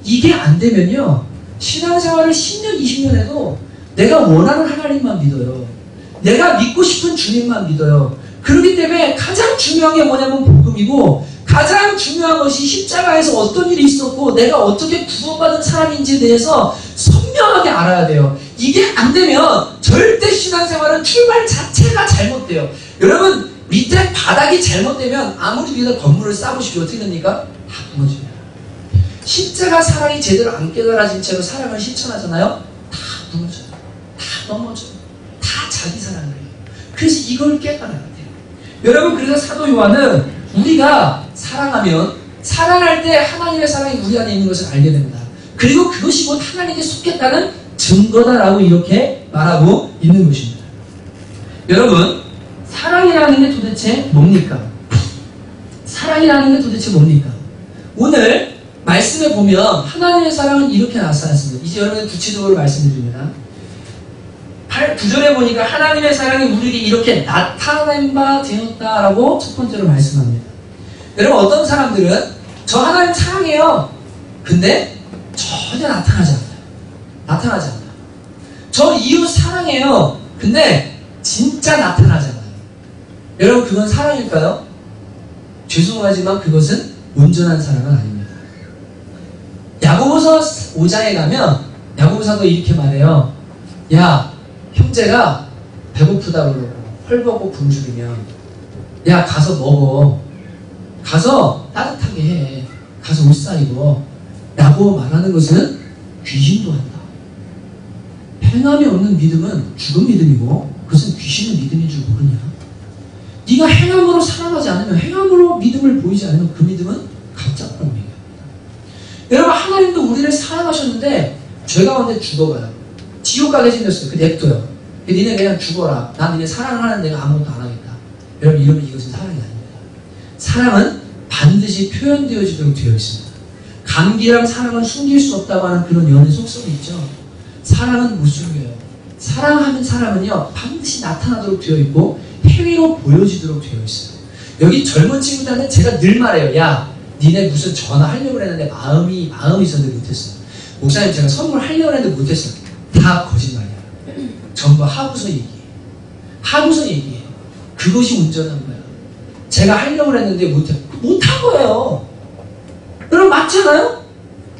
이게 안 되면요, 신앙생활을 10년, 20년 해도 내가 원하는 하나님만 믿어요. 내가 믿고 싶은 주님만 믿어요. 그렇기 때문에 가장 중요한 게 뭐냐면 복음이고, 가장 중요한 것이 십자가에서 어떤 일이 있었고 내가 어떻게 구원받은 사람인지에 대해서 선명하게 알아야 돼요. 이게 안 되면 절대 신앙생활은 출발 자체가 잘못돼요. 여러분, 밑에 바닥이 잘못되면 아무리 위에다 건물을 쌓으십시오. 어떻게 됩니까? 다 무너집니다. 십자가 사랑이 제대로 안 깨달아진 채로 사랑을 실천하잖아요. 다 무너져요. 다 넘어져요. 다 자기 사랑을 해요. 그래서 이걸 깨달아야 돼요. 여러분, 그래서 사도 요한은 우리가 사랑하면 사랑할 때 하나님의 사랑이 우리 안에 있는 것을 알게 됩니다. 그리고 그것이 곧 하나님께 속했다는 증거다라고 이렇게 말하고 있는 것입니다. 여러분, 사랑이라는 게 도대체 뭡니까? 사랑이라는 게 도대체 뭡니까? 오늘 말씀에 보면 하나님의 사랑은 이렇게 나타났습니다. 이제 여러분 구체적으로 말씀드립니다. 9절에 보니까 하나님의 사랑이 우리에게 이렇게 나타낸 바 되었다라고 첫 번째로 말씀합니다. 여러분, 어떤 사람들은 저 하나님 사랑해요. 근데 전혀 나타나지 않아요. 나타나지 않아요. 저 이웃 사랑해요. 근데 진짜 나타나지 않아요. 여러분, 그건 사랑일까요? 죄송하지만 그것은 온전한 사랑은 아닙니다. 야고보서 5장에 가면 야고보사도 이렇게 말해요. 야, 형제가 배고프다 그러고 헐벗고 굶주리면 야, 가서 먹어. 가서 따뜻하게 해. 가서 옷 사입어. 라고 말하는 것은 귀신도 한다. 행함이 없는 믿음은 죽은 믿음이고 그것은 귀신의 믿음인 줄 모르냐? 네가 행함으로 사랑하지 않으면, 행함으로 믿음을 보이지 않으면 그 믿음은 가짜라고 얘기합니다. 여러분, 하나님도 우리를 사랑하셨는데 죄 가운데 죽어가요. 지옥 가게 생겼어요. 그 냅둬요. 니네 그냥 죽어라. 난 니네 사랑하는 내가 아무것도 안 하겠다. 여러분, 이러면 이것은 사랑이 아닙니다. 사랑은 반드시 표현되어지도록 되어 있습니다. 감기랑 사랑은 숨길 수 없다고 하는 그런 연애 속성이 있죠. 사랑은 못 숨겨요. 사랑하는 사람은요, 반드시 나타나도록 되어 있고 행위로 보여지도록 되어 있어요. 여기 젊은 친구들한테 제가 늘 말해요. 야, 니네 무슨 전화하려고 했는데 마음이 있었는데 못했어. 목사님, 제가 선물하려고 했는데 못했어. 다 거짓말이야. 전부 하고서 얘기해. 하고서 얘기해. 그것이 온전한 거야. 제가 하려고 했는데 못한 거예요. 여러분, 맞잖아요?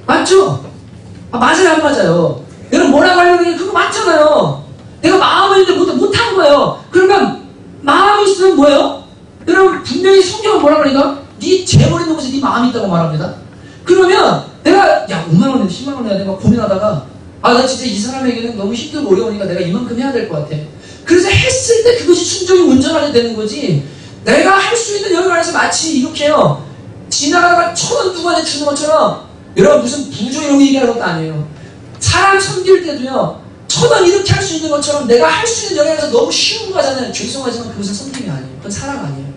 맞죠? 맞아요, 안 맞아요? 여러분, 뭐라고 하려고 했는데 그거 맞잖아요. 내가 마음을 있는데 못한 거예요. 그러면 마음이 있으면 뭐예요? 여러분, 분명히 성경은 뭐라고 하니까 네 재벌 있는 곳에 네 마음이 있다고 말합니다. 그러면 내가 5만 원 내야 10만 원 내야 돼 막 고민하다가 나 진짜 이 사람에게는 너무 힘들고 어려우니까 내가 이만큼 해야 될 것 같아. 그래서 했을 때 그것이 순종이 온전하게 되는 거지. 내가 할 수 있는 여유 안에서 마치 이렇게요, 지나가다가 1,000원 누구한테 주는 것처럼, 여러분 무슨 부조 이런 거 얘기하는 것도 아니에요. 사람 섬길 때도요, 1,000원 이렇게 할 수 있는 것처럼 내가 할 수 있는 여유 안에서 너무 쉬운 거잖아요. 죄송하지만 그것은 섬김이 아니에요. 그건 사랑 아니에요.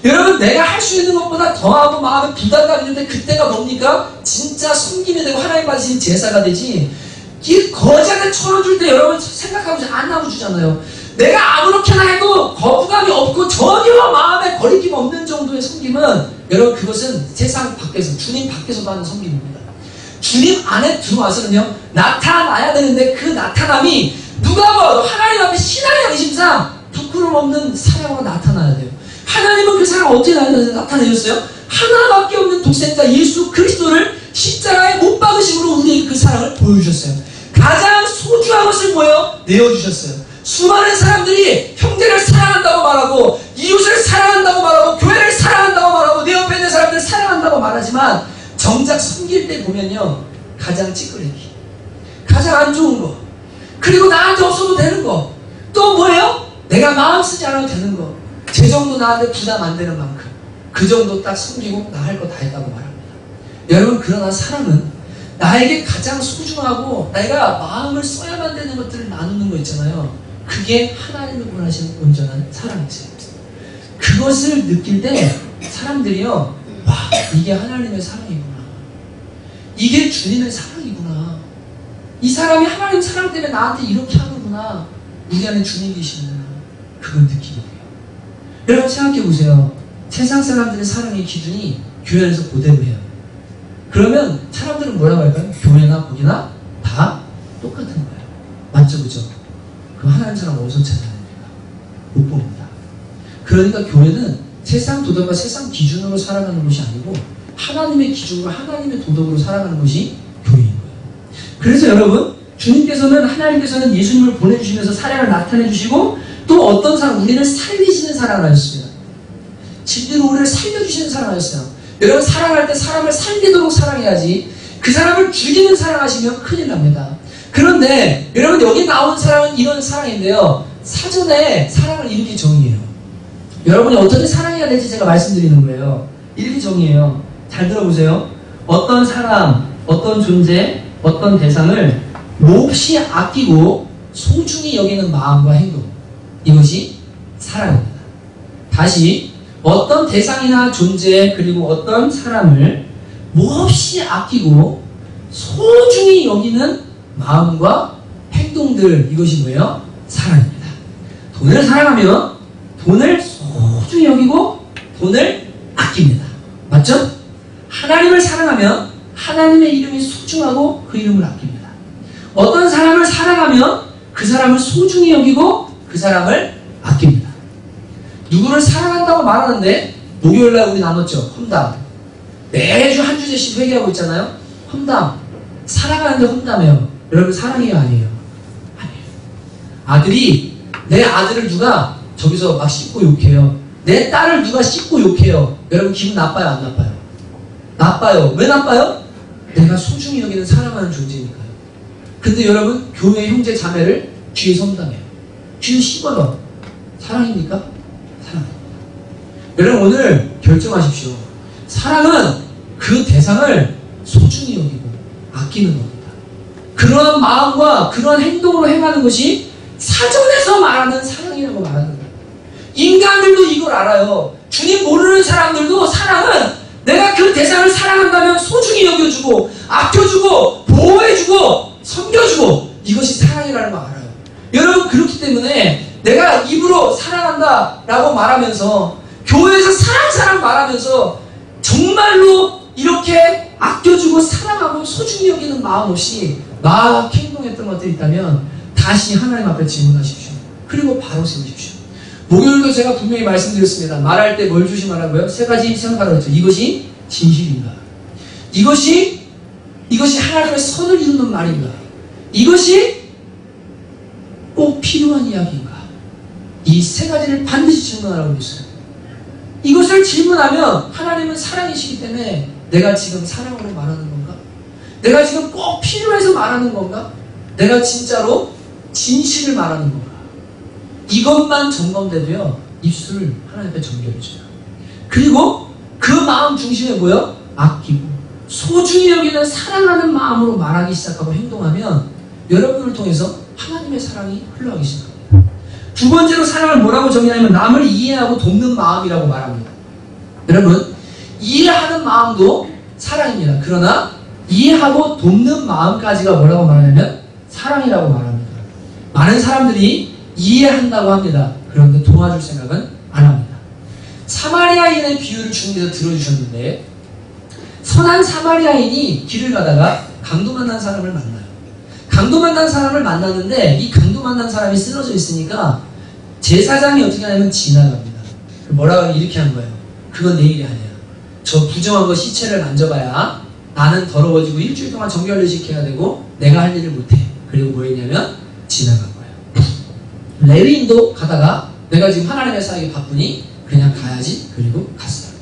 여러분, 내가 할 수 있는 것보다 더하고 마음에 부담감이 있는데 그때가 뭡니까? 진짜 섬김이 되고 하나님 받으신 제사가 되지. 이 거지한테 1,000원 줄 때 여러분 생각하고 안 나고 주잖아요. 내가 아무렇게나 해도 거부감이 없고 전혀 마음에 거리낌 없는 정도의 섬김은, 여러분, 그것은 세상 밖에서, 주님 밖에서도 하는 섬김입니다. 주님 안에 들어와서는요, 나타나야 되는데 그 나타남이 누가 봐도 하나님 앞에 신앙의 양심상 부끄럼 없는 사랑으로 나타나야 돼요. 하나님은 그 사랑을 어떻게 나타내셨어요? 하나밖에 없는 독생자 예수 그리스도를 십자가에 못 박으심으로 우리에게 그 사랑을 보여주셨어요. 가장 소중한 것을 뭐예요? 내어주셨어요. 수많은 사람들이 형제를 사랑한다고 말하고, 이웃을 사랑한다고 말하고, 교회를 사랑한다고 말하고, 내 옆에 있는 사람들을 사랑한다고 말하지만 정작 섬길 때 보면요, 가장 찌끄레기, 가장 안 좋은 거, 그리고 나한테 없어도 되는 거, 또 뭐예요? 내가 마음 쓰지 않아도 되는 거, 제 정도 나한테 부담 안 되는 만큼 그 정도 딱 섬기고 나 할 거 다 했다고 말합니다. 여러분, 그러나 사랑은 나에게 가장 소중하고 내가 마음을 써야만 되는 것들을 나누는 거 있잖아요. 그게 하나님이 원하시는 온전한 사랑이세요. 그것을 느낄 때 사람들이요, 와, 이게 하나님의 사랑이구나, 이게 주님의 사랑이구나, 이 사람이 하나님 사랑 때문에 나한테 이렇게 하는구나, 우리 안에 주님 계시는구나, 그걸 느끼게 돼요. 여러분, 생각해 보세요. 세상 사람들의 사랑의 기준이 교회 안에서 그대로 해요. 그러면 사람들은 뭐라고 할까요? 교회나 거기나 다 똑같은 거예요. 맞죠? 그죠? 그럼 하나님 사랑 어디서 찾아야 됩니까? 못 봅니다. 그러니까 교회는 세상 도덕과 세상 기준으로 살아가는 것이 아니고 하나님의 기준으로, 하나님의 도덕으로 살아가는 것이 교회인 거예요. 그래서 여러분, 주님께서는, 하나님께서는 예수님을 보내주시면서 사랑을 나타내 주시고, 또 어떤 사람, 우리를 살리시는 사랑을 하셨습니다. 진리로 우리를 살려주시는 사랑을 하셨어요. 여러분, 사랑할 때 사람을 살리도록 사랑해야지, 그 사람을 죽이는 사랑하시면 큰일 납니다. 그런데 여러분, 여기 나온 사랑은 이런 사랑인데요, 사전에 사랑을 이렇게 정의해요. 여러분이 어떻게 사랑해야 될지 제가 말씀드리는 거예요. 이렇게 정의해요. 잘 들어보세요. 어떤 사람, 어떤 존재, 어떤 대상을 몹시 아끼고 소중히 여기는 마음과 행동, 이것이 사랑입니다. 다시, 어떤 대상이나 존재 그리고 어떤 사람을 몹시 아끼고 소중히 여기는 마음과 행동들, 이것이 뭐예요? 사랑입니다. 돈을 사랑하면 돈을 소중히 여기고 돈을 아낍니다. 맞죠? 하나님을 사랑하면 하나님의 이름이 소중하고 그 이름을 아낍니다. 어떤 사람을 사랑하면 그 사람을 소중히 여기고 그 사람을 아낍니다. 누구를 사랑한다고 말하는데 목요일날 우리 나눴죠. 험담. 매주 한 주제씩 회개하고 있잖아요. 험담. 사랑하는데 험담해요. 여러분 사랑해요? 아니에요? 아니에요. 아들이, 내 아들을 누가 저기서 막 씹고 욕해요. 내 딸을 누가 씹고 욕해요. 여러분 기분 나빠요? 안 나빠요? 나빠요. 왜 나빠요? 내가 소중히 여기는 사랑하는 존재니까요. 근데 여러분 교회 형제 자매를 뒤에서 험담해요. 뒤에서 씹어요. 사랑입니까? 사랑입니다. 여러분 오늘 결정하십시오. 사랑은 그 대상을 소중히 여기고 아끼는 겁니다. 그러한 마음과 그러한 행동으로 행하는 것이 사전에서 말하는 사랑이라고 말하는 거예요. 인간들도 이걸 알아요. 주님 모르는 사람들도 사랑은 내가 그 대상을 사랑한다면 소중히 여겨주고 아껴주고 보호해주고 섬겨주고 이것이 사랑이라는 걸 알아요. 여러분 그렇기 때문에 내가 입으로 사랑한다 라고 말하면서 교회에서 사랑 말하면서 정말로 이렇게 아껴주고 사랑하고 소중히 여기는 마음 없이 막 행동했던 것들이 있다면 다시 하나님 앞에 질문하십시오. 그리고 바로 세우십시오. 목요일도 제가 분명히 말씀드렸습니다. 말할 때 뭘 조심하라고요? 세 가지 생각하라고 했죠. 이것이 진실인가? 이것이 하나님의 선을 이루는 말인가? 이것이 꼭 필요한 이야기인가? 이 세 가지를 반드시 질문하라고 했어요. 이것을 질문하면 하나님은 사랑이시기 때문에 내가 지금 사랑으로 말하는 건가? 내가 지금 꼭 필요해서 말하는 건가? 내가 진짜로 진실을 말하는 건가? 이것만 점검돼도요, 입술을 하나님 앞에 정결해줘요. 그리고 그 마음 중심에 뭐요? 아끼고 소중히 여기는 사랑하는 마음으로 말하기 시작하고 행동하면 여러분을 통해서 하나님의 사랑이 흘러가기 시작합니다. 두 번째로 사랑을 뭐라고 정의하냐면 남을 이해하고 돕는 마음이라고 말합니다. 여러분, 이해하는 마음도 사랑입니다. 그러나 이해하고 돕는 마음까지가 뭐라고 말하냐면 사랑이라고 말합니다. 많은 사람들이 이해한다고 합니다. 그런데 도와줄 생각은 안 합니다. 사마리아인의 비유를 주님께서 들어주셨는데 선한 사마리아인이 길을 가다가 강도 만난 사람을 만나요. 강도 만난 사람을 만났는데 이 강도 만난 사람이 쓰러져 있으니까 제사장이 어떻게 하냐면 지나갑니다. 뭐라고 이렇게 하는 거예요. 그건 내 일이 아니야. 저 부정한 거 시체를 만져봐야 나는 더러워지고 일주일 동안 정결례식해야 되고 내가 할 일을 못해. 그리고 뭐 했냐면 지나간 거예요. 레위인도 가다가 내가 지금 하나님의 사역이 바쁘니 그냥 가야지. 그리고 갔어요.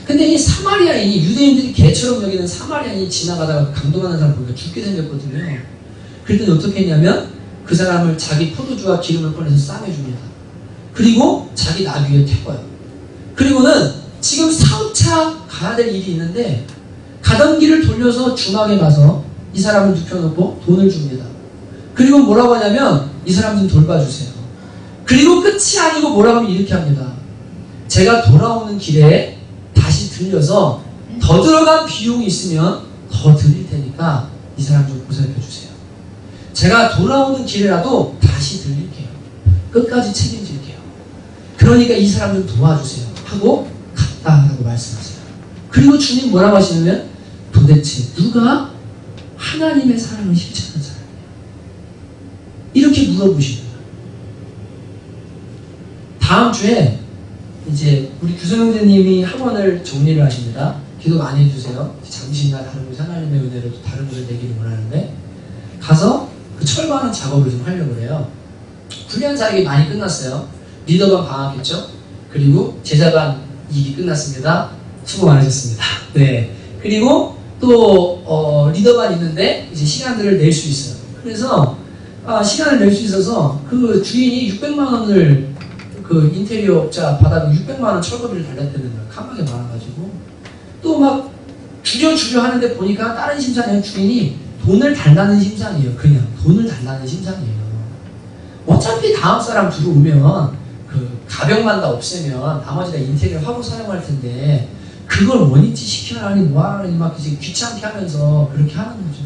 근데 이 사마리아인이 유대인들이 개처럼 여기는 사마리아인이 지나가다가 강도하는 사람 보니까 죽게 생겼거든요. 그랬더니 어떻게 했냐면 그 사람을 자기 포도주와 기름을 꺼내서 싸매줍니다. 그리고 자기 나귀에 태워요. 그리고는 지금 3차 가야 될 일이 있는데 가던 길을 돌려서 중앙에 가서 이 사람을 눕혀놓고 돈을 줍니다. 그리고 뭐라고 하냐면 이 사람 좀 돌봐주세요. 그리고 끝이 아니고 뭐라고 하면 이렇게 합니다. 제가 돌아오는 길에 다시 들려서 더 들어간 비용이 있으면 더 드릴 테니까 이 사람 좀 보살펴주세요. 제가 돌아오는 길이라도 다시 들릴게요. 끝까지 책임질게요. 그러니까 이 사람 좀 도와주세요 하고 갔다라고 말씀하세요. 그리고 주님 뭐라고 하시냐면 도대체 누가 하나님의 사랑을 실천한 사람이에요? 이렇게 물어보시는 거예요. 다음 주에 이제 우리 규성 형제님이 학원을 정리를 하십니다. 기도 많이 해주세요. 잠시나 다른 곳에 하나님의 은혜로 또 다른 곳에 되기를 원하는데 가서 그 철거하는 작업을 좀 하려고 해요. 훈련 사역이 많이 끝났어요. 리더반 방학했죠. 그리고 제자반 2기 끝났습니다. 수고 많으셨습니다. 네. 그리고 또 리더반 있는데 이제 시간들을 낼 수 있어요. 그래서 시간을 낼 수 있어서 그 주인이 600만 원을 그 인테리어 업자 바닥에 600만원 철거비를 달랬다는 거야. 칸막이 많아가지고. 또 막 줄여 하는데 보니까 다른 심사위원 주인이 돈을 달라는 심사이에요. 그냥 돈을 달라는 심사이에요. 어차피 다음 사람 들어오면 그 가벽만 다 없애면 나머지 다 인테리어 하고 사용할 텐데 그걸 원위치 시키라니 뭐하라니 막 이제 귀찮게 하면서 그렇게 하는 거죠.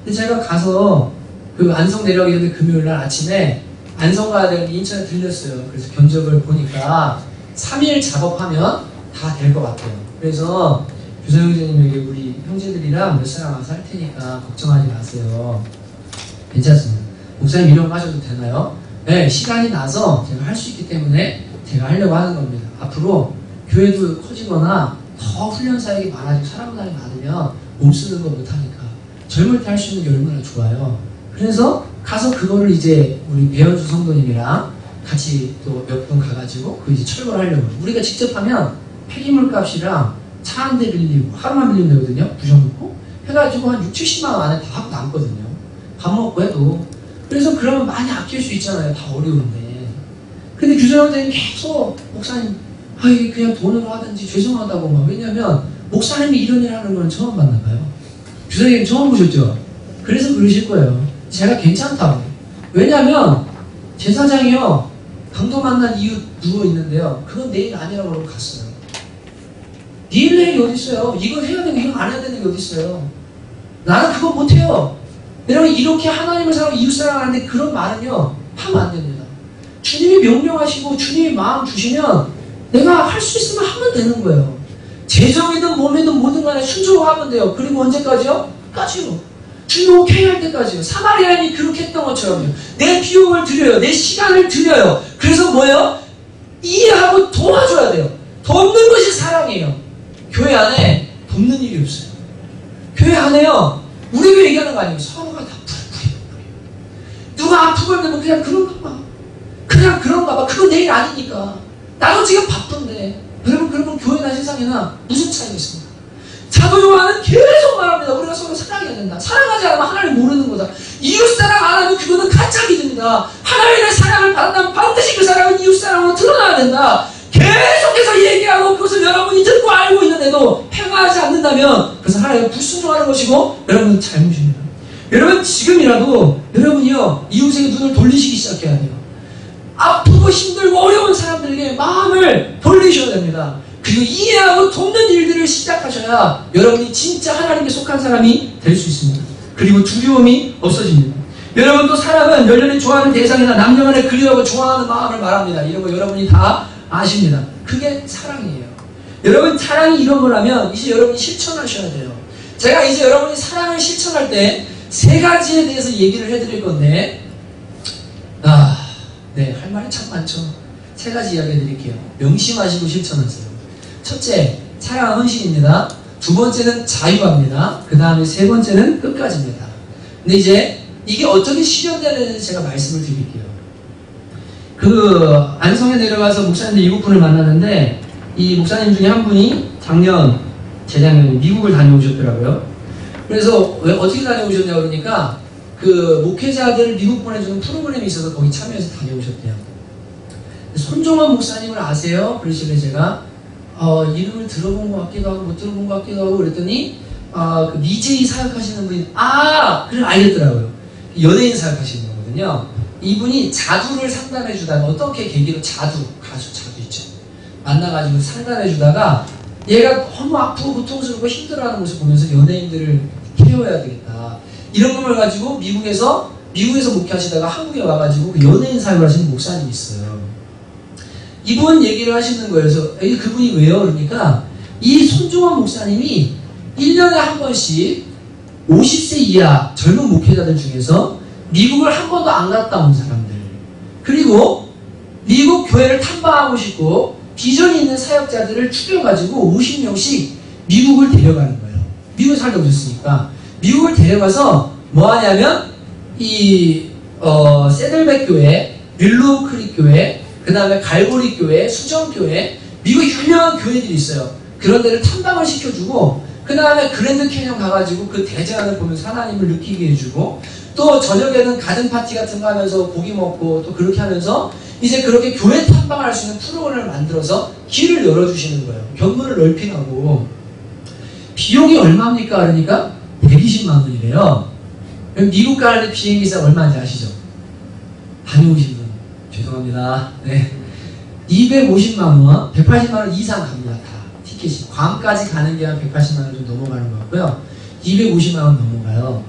근데 제가 가서 그 안성 내려가기 전에 금요일날 아침에 안성 가야 되는데 인천에 들렸어요. 그래서 견적을 보니까 3일 작업하면 다 될 것 같아요. 그래서 규성 형제님에게 우리 형제들이랑 몇 사람 와서 할 테니까 걱정하지 마세요. 괜찮습니다. 목사님 이런 거 하셔도 되나요? 네, 시간이 나서 제가 할 수 있기 때문에 제가 하려고 하는 겁니다. 앞으로 교회도 커지거나 더 훈련 사역이 많아지고 사람들이 많으면 몸 쓰는 거 못하니까 젊을 때 할 수 있는 게 얼마나 좋아요. 그래서 가서 그거를 이제 우리 배현주 성도님이랑 같이 또 몇 분 가가지고 그 이제 철거를 하려고. 우리가 직접 하면 폐기물 값이랑 차 한 대 빌리고 하루만 빌리면 되거든요. 부셔놓고 해가지고 한 6, 70만 원 안에 다 하고 남거든요. 밥 먹고 해도. 그래서 그러면 많이 아낄 수 있잖아요. 다 어려운데. 근데 규성 형제님 계속 목사님 이게 그냥 돈으로 하든지 죄송하다고 막. 왜냐면 목사님이 이런 일 하는 건 처음 봤나 봐요. 규성 형님 처음 보셨죠? 그래서 그러실 거예요. 제가 괜찮다고. 왜냐면 제사장이요 강도 만난 이유 누워 있는데요. 그건 내일 아니라고 그러고 갔어요. 내일이 어딨어요? 이거 해야 되고 이거 안 해야 되는 게 어딨어요? 나는 그거 못해요. 여러분 이렇게 하나님을 사랑하고 이웃 사랑하는데 그런 말은요 하면 안 됩니다. 주님이 명령하시고 주님이 마음 주시면 내가 할 수 있으면 하면 되는 거예요. 재정이든 몸이든 뭐든 간에 순조로 하면 돼요. 그리고 언제까지요? 까지로. 주님 오케이 할 때까지요. 사마리아인이 그렇게 했던 것처럼요. 내 비용을 드려요. 내 시간을 드려요. 그래서 뭐예요? 이해하고 도와줘야 돼요. 돕는 것이 사랑이에요. 교회 안에 돕는 일이 없어요. 교회 안에요. 우리가 얘기하는 거 아니에요. 서로가 다 불이에요. 누가 아프고 되면 그냥 그런가 봐. 그냥 그런가 봐. 그거 내일 아니니까. 나도 지금 바쁜데. 여러분 그러면 교회나 세상이나 무슨 차이가 있습니까? 사도 요한은 계속 말합니다. 우리가 서로 사랑해야 된다. 사랑하지 않으면 하나님 모르는 거다. 이웃사랑 안 하면 그거는 가짜 믿음이다. 하나님의 사랑을 받는다면 반드시 그 사랑은 이웃사랑으로 드러나야 된다. 계속해서 얘기하고 그것을 여러분이 듣고 알고 있는데도 행하지 않는다면 그래서 하나님은 불순종하는 것이고 여러분은 잘못입니다. 여러분 지금이라도 여러분이요 이웃에게 눈을 돌리시기 시작해야 돼요. 아프고 힘들고 어려운 사람들에게 마음을 돌리셔야 됩니다. 그리고 이해하고 돕는 일들을 시작하셔야 여러분이 진짜 하나님께 속한 사람이 될 수 있습니다. 그리고 두려움이 없어집니다. 여러분도 사람은 열렬히 좋아하는 대상이나 남녀간에 그리워하고 좋아하는 마음을 말합니다. 이런 거 여러분이 다 아십니다. 그게 사랑이에요. 여러분 사랑이 이런 거라면 이제 여러분이 실천하셔야 돼요. 제가 이제 여러분이 사랑을 실천할 때 세 가지에 대해서 얘기를 해드릴 건데 네, 할 말이 참 많죠. 세 가지 이야기 해드릴게요. 명심하시고 실천하세요. 첫째, 사랑은 헌신입니다. 두 번째는 자유합니다. 그 다음에 세 번째는 끝까지입니다. 근데 이제 이게 어떻게 실현되는지 제가 말씀을 드릴게요. 안성에 내려가서 목사님들 7분을 만났는데 이 목사님 중에 한 분이 재작년 미국을 다녀오셨더라고요. 그래서 왜 어떻게 다녀오셨냐고 그러니까 그 목회자들을 미국 보내주는 프로그램이 있어서 거기 참여해서 다녀오셨대요. 손종원 목사님을 아세요? 그러시길래 제가 이름을 들어본 것 같기도 하고 못 들어본 것 같기도 하고 그랬더니 그 BJ 사역하시는 분이 그래 알겠더라고요. 연예인 사역하시는 거거든요. 이분이 자두를 상담해 주다가 어떻게 계기로 가수 자두 있죠. 만나가지고 상담해 주다가 얘가 너무 아프고 고통스럽고 힘들어하는 모습을 보면서 연예인들을 케어해야 되겠다. 이런 걸 가지고 미국에서 목회하시다가 한국에 와가지고 그 연예인 사역을 하시는 목사님이 있어요. 이분 얘기를 하시는 거예요. 그래서 그분이 왜요? 그러니까 이 손종환 목사님이 1년에 한 번씩 50세 이하 젊은 목회자들 중에서 미국을 한 번도 안 갔다 온 사람들 그리고 미국 교회를 탐방하고 싶고 비전이 있는 사역자들을 추려가지고 50명씩 미국을 데려가는 거예요. 미국에 살다 오셨으니까 미국을 데려가서 뭐 하냐면 세들백 교회, 윌로우 크릭 교회, 그 다음에 갈보리 교회, 수정 교회, 미국 유명한 교회들이 있어요. 그런 데를 탐방을 시켜주고 그 다음에 그랜드 캐년 가가지고 그 대자연을 보면서 하나님을 느끼게 해주고, 또 저녁에는 가든 파티 같은 거 하면서 고기 먹고 또 그렇게 하면서 이제 그렇게 교회 탐방할 수 있는 프로그램을 만들어서 길을 열어주시는 거예요. 견문을 넓히라고. 비용이 얼마입니까? 그러니까 120만 원이래요. 미국 가는데 비행기사 얼마인지 아시죠? 다녀오신 분 죄송합니다. 네. 250만 원, 180만 원 이상 갑니다. 다 티켓이. 괌까지 가는 게 한 180만 원 좀 넘어가는 것 같고요. 250만 원 넘어가요.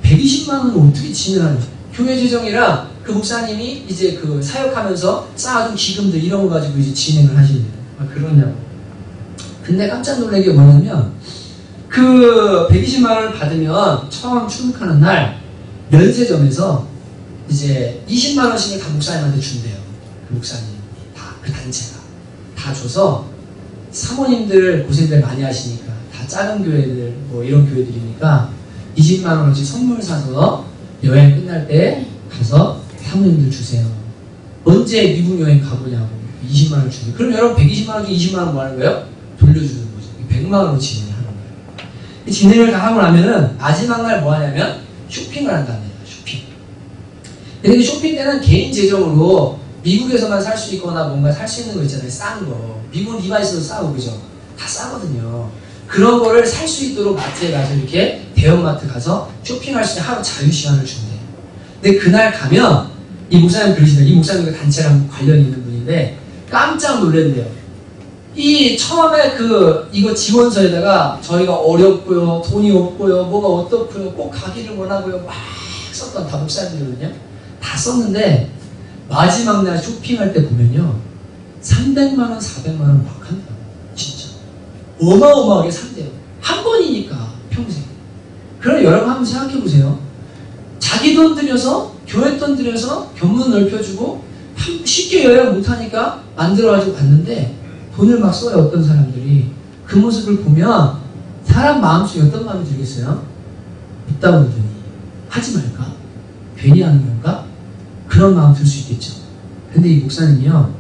120만 원을 어떻게 진행하는 거예요? 교회 재정이랑 그 목사님이 이제 그 사역하면서 쌓아둔 기금들 이런 거 가지고 이제 진행을 하시는 거예요. 아, 그러냐고. 근데 깜짝 놀란 게 뭐냐면, 그 120만 원을 받으면 처음 출국하는 날 면세점에서 이제 20만 원씩을 다 목사님한테 준대요. 그 목사님 다, 그 단체가 다 줘서, 사모님들 고생들 많이 하시니까 다 작은 교회들 뭐 이런 교회들이니까 20만 원어치 선물 사서 여행 끝날 때 가서 사모님들 주세요. 언제 미국 여행 가보냐고 20만 원 주세요. 그럼 여러분 120만 원 중에 20만 원 뭐 하는 거예요? 돌려주는 거죠. 100만 원으로 진행을 하는 거예요. 진행을 다 하고 나면은 마지막 날 뭐 하냐면 쇼핑을 한답니다. 쇼핑. 근데 쇼핑 때는 개인 재정으로 미국에서만 살 수 있거나 뭔가 살 수 있는 거 있잖아요. 싼 거. 미국은 리바이스도 싸고 그죠? 다 싸거든요. 그런 거를 살 수 있도록 마트에 가서 이렇게 대형마트 가서 쇼핑할 수 있는 하루 자유시간을 준대요. 근데 그날 가면 이 목사님 그러시네요. 이 목사님과 단체랑 관련이 있는 분인데 깜짝 놀란대요. 이 처음에 이거 지원서에다가 저희가 어렵고요, 돈이 없고요, 뭐가 어떻고요, 꼭 가기를 원하고요, 막 썼던 다 목사님들거든요. 다 썼는데 마지막 날 쇼핑할 때 보면요, 300만 원, 400만 원 막 합니다. 진짜 어마어마하게 산대요. 한 번이니까 평생. 그럼 여러분 한번 생각해 보세요. 자기 돈 들여서, 교회 돈 들여서 견문 넓혀주고 쉽게 여행 못하니까 만들어가지고 갔는데 돈을 막 써요. 어떤 사람들이. 그 모습을 보면 사람 마음속에 어떤 마음이 들겠어요? 있다 보더니 하지 말까? 괜히 하는 건가? 그런 마음 들 수 있겠죠. 근데 이 목사님이요,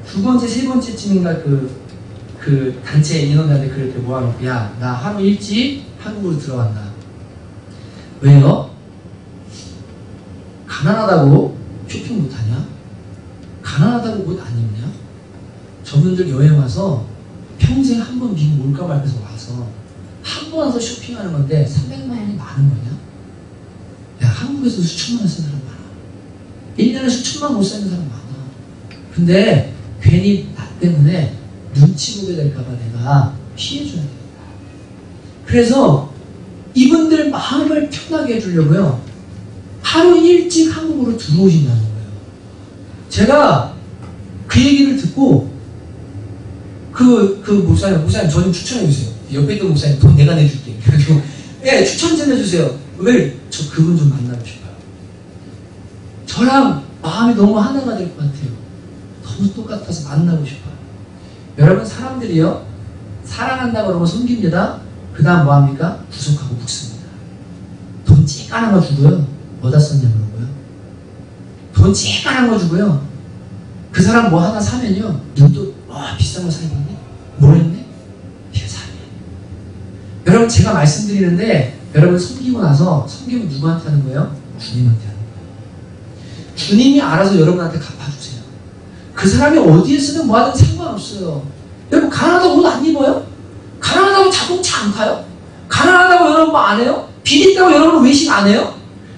두 번째, 세 번째쯤인가 그 단체 인원들한테 그렇게 모아놓고, 야, 나 하루 일찍 한국으로 들어간다. 왜요? 가난하다고 쇼핑 못하냐? 가난하다고 옷 안 입냐? 저분들 여행 와서 평생 한 번 미국 올까 말까 해서 와서 한 번 와서 쇼핑하는 건데 300만 원이 많은 거냐? 야, 한국에서도 수천만 원 쓰는 사람 많아. 1년에 수천만 원 못 쓰는 사람 많아. 근데 괜히 나 때문에 눈치 보게 될까봐 내가 피해줘야 됩니다. 그래서 이분들 마음을 편하게 해주려고요, 하루 일찍 한국으로 들어오신다는 거예요. 제가 그 얘기를 듣고 목사님 저 좀 추천해주세요. 옆에 있던 목사님 돈 내가 내줄게. 그래가지고 예, 추천 좀 해주세요. 왜? 저 그분 좀 만나고 싶어요. 저랑 마음이 너무 하나가 될 것 같아요. 너무 똑같아서 만나고 싶어요. 여러분, 사람들이요, 사랑한다고 그러면 섬깁니다. 그 다음 뭐합니까? 구속하고 묵습니다. 돈 찌까는 거 주고요, 뭐다 썼냐 그러고요. 돈 찌까는 거 주고요, 그 사람 뭐 하나 사면요, 눈도 비싼 거 사입었네? 뭐 했네? 이거 사네. 여러분, 제가 말씀드리는데 여러분 섬기고 나서, 섬기면 누구한테 하는 거예요? 주님한테 하는 거예요. 주님이 알아서 여러분한테 갚아주세요. 그 사람이 어디에 쓰든 뭐 하든 상관없어요. 여러분, 가난하다고 옷 안 입어요? 가난하다고 자동차 안 타요? 가난하다고 여러분 뭐 안 해요? 빚 있다고 여러분 외식 안 해요?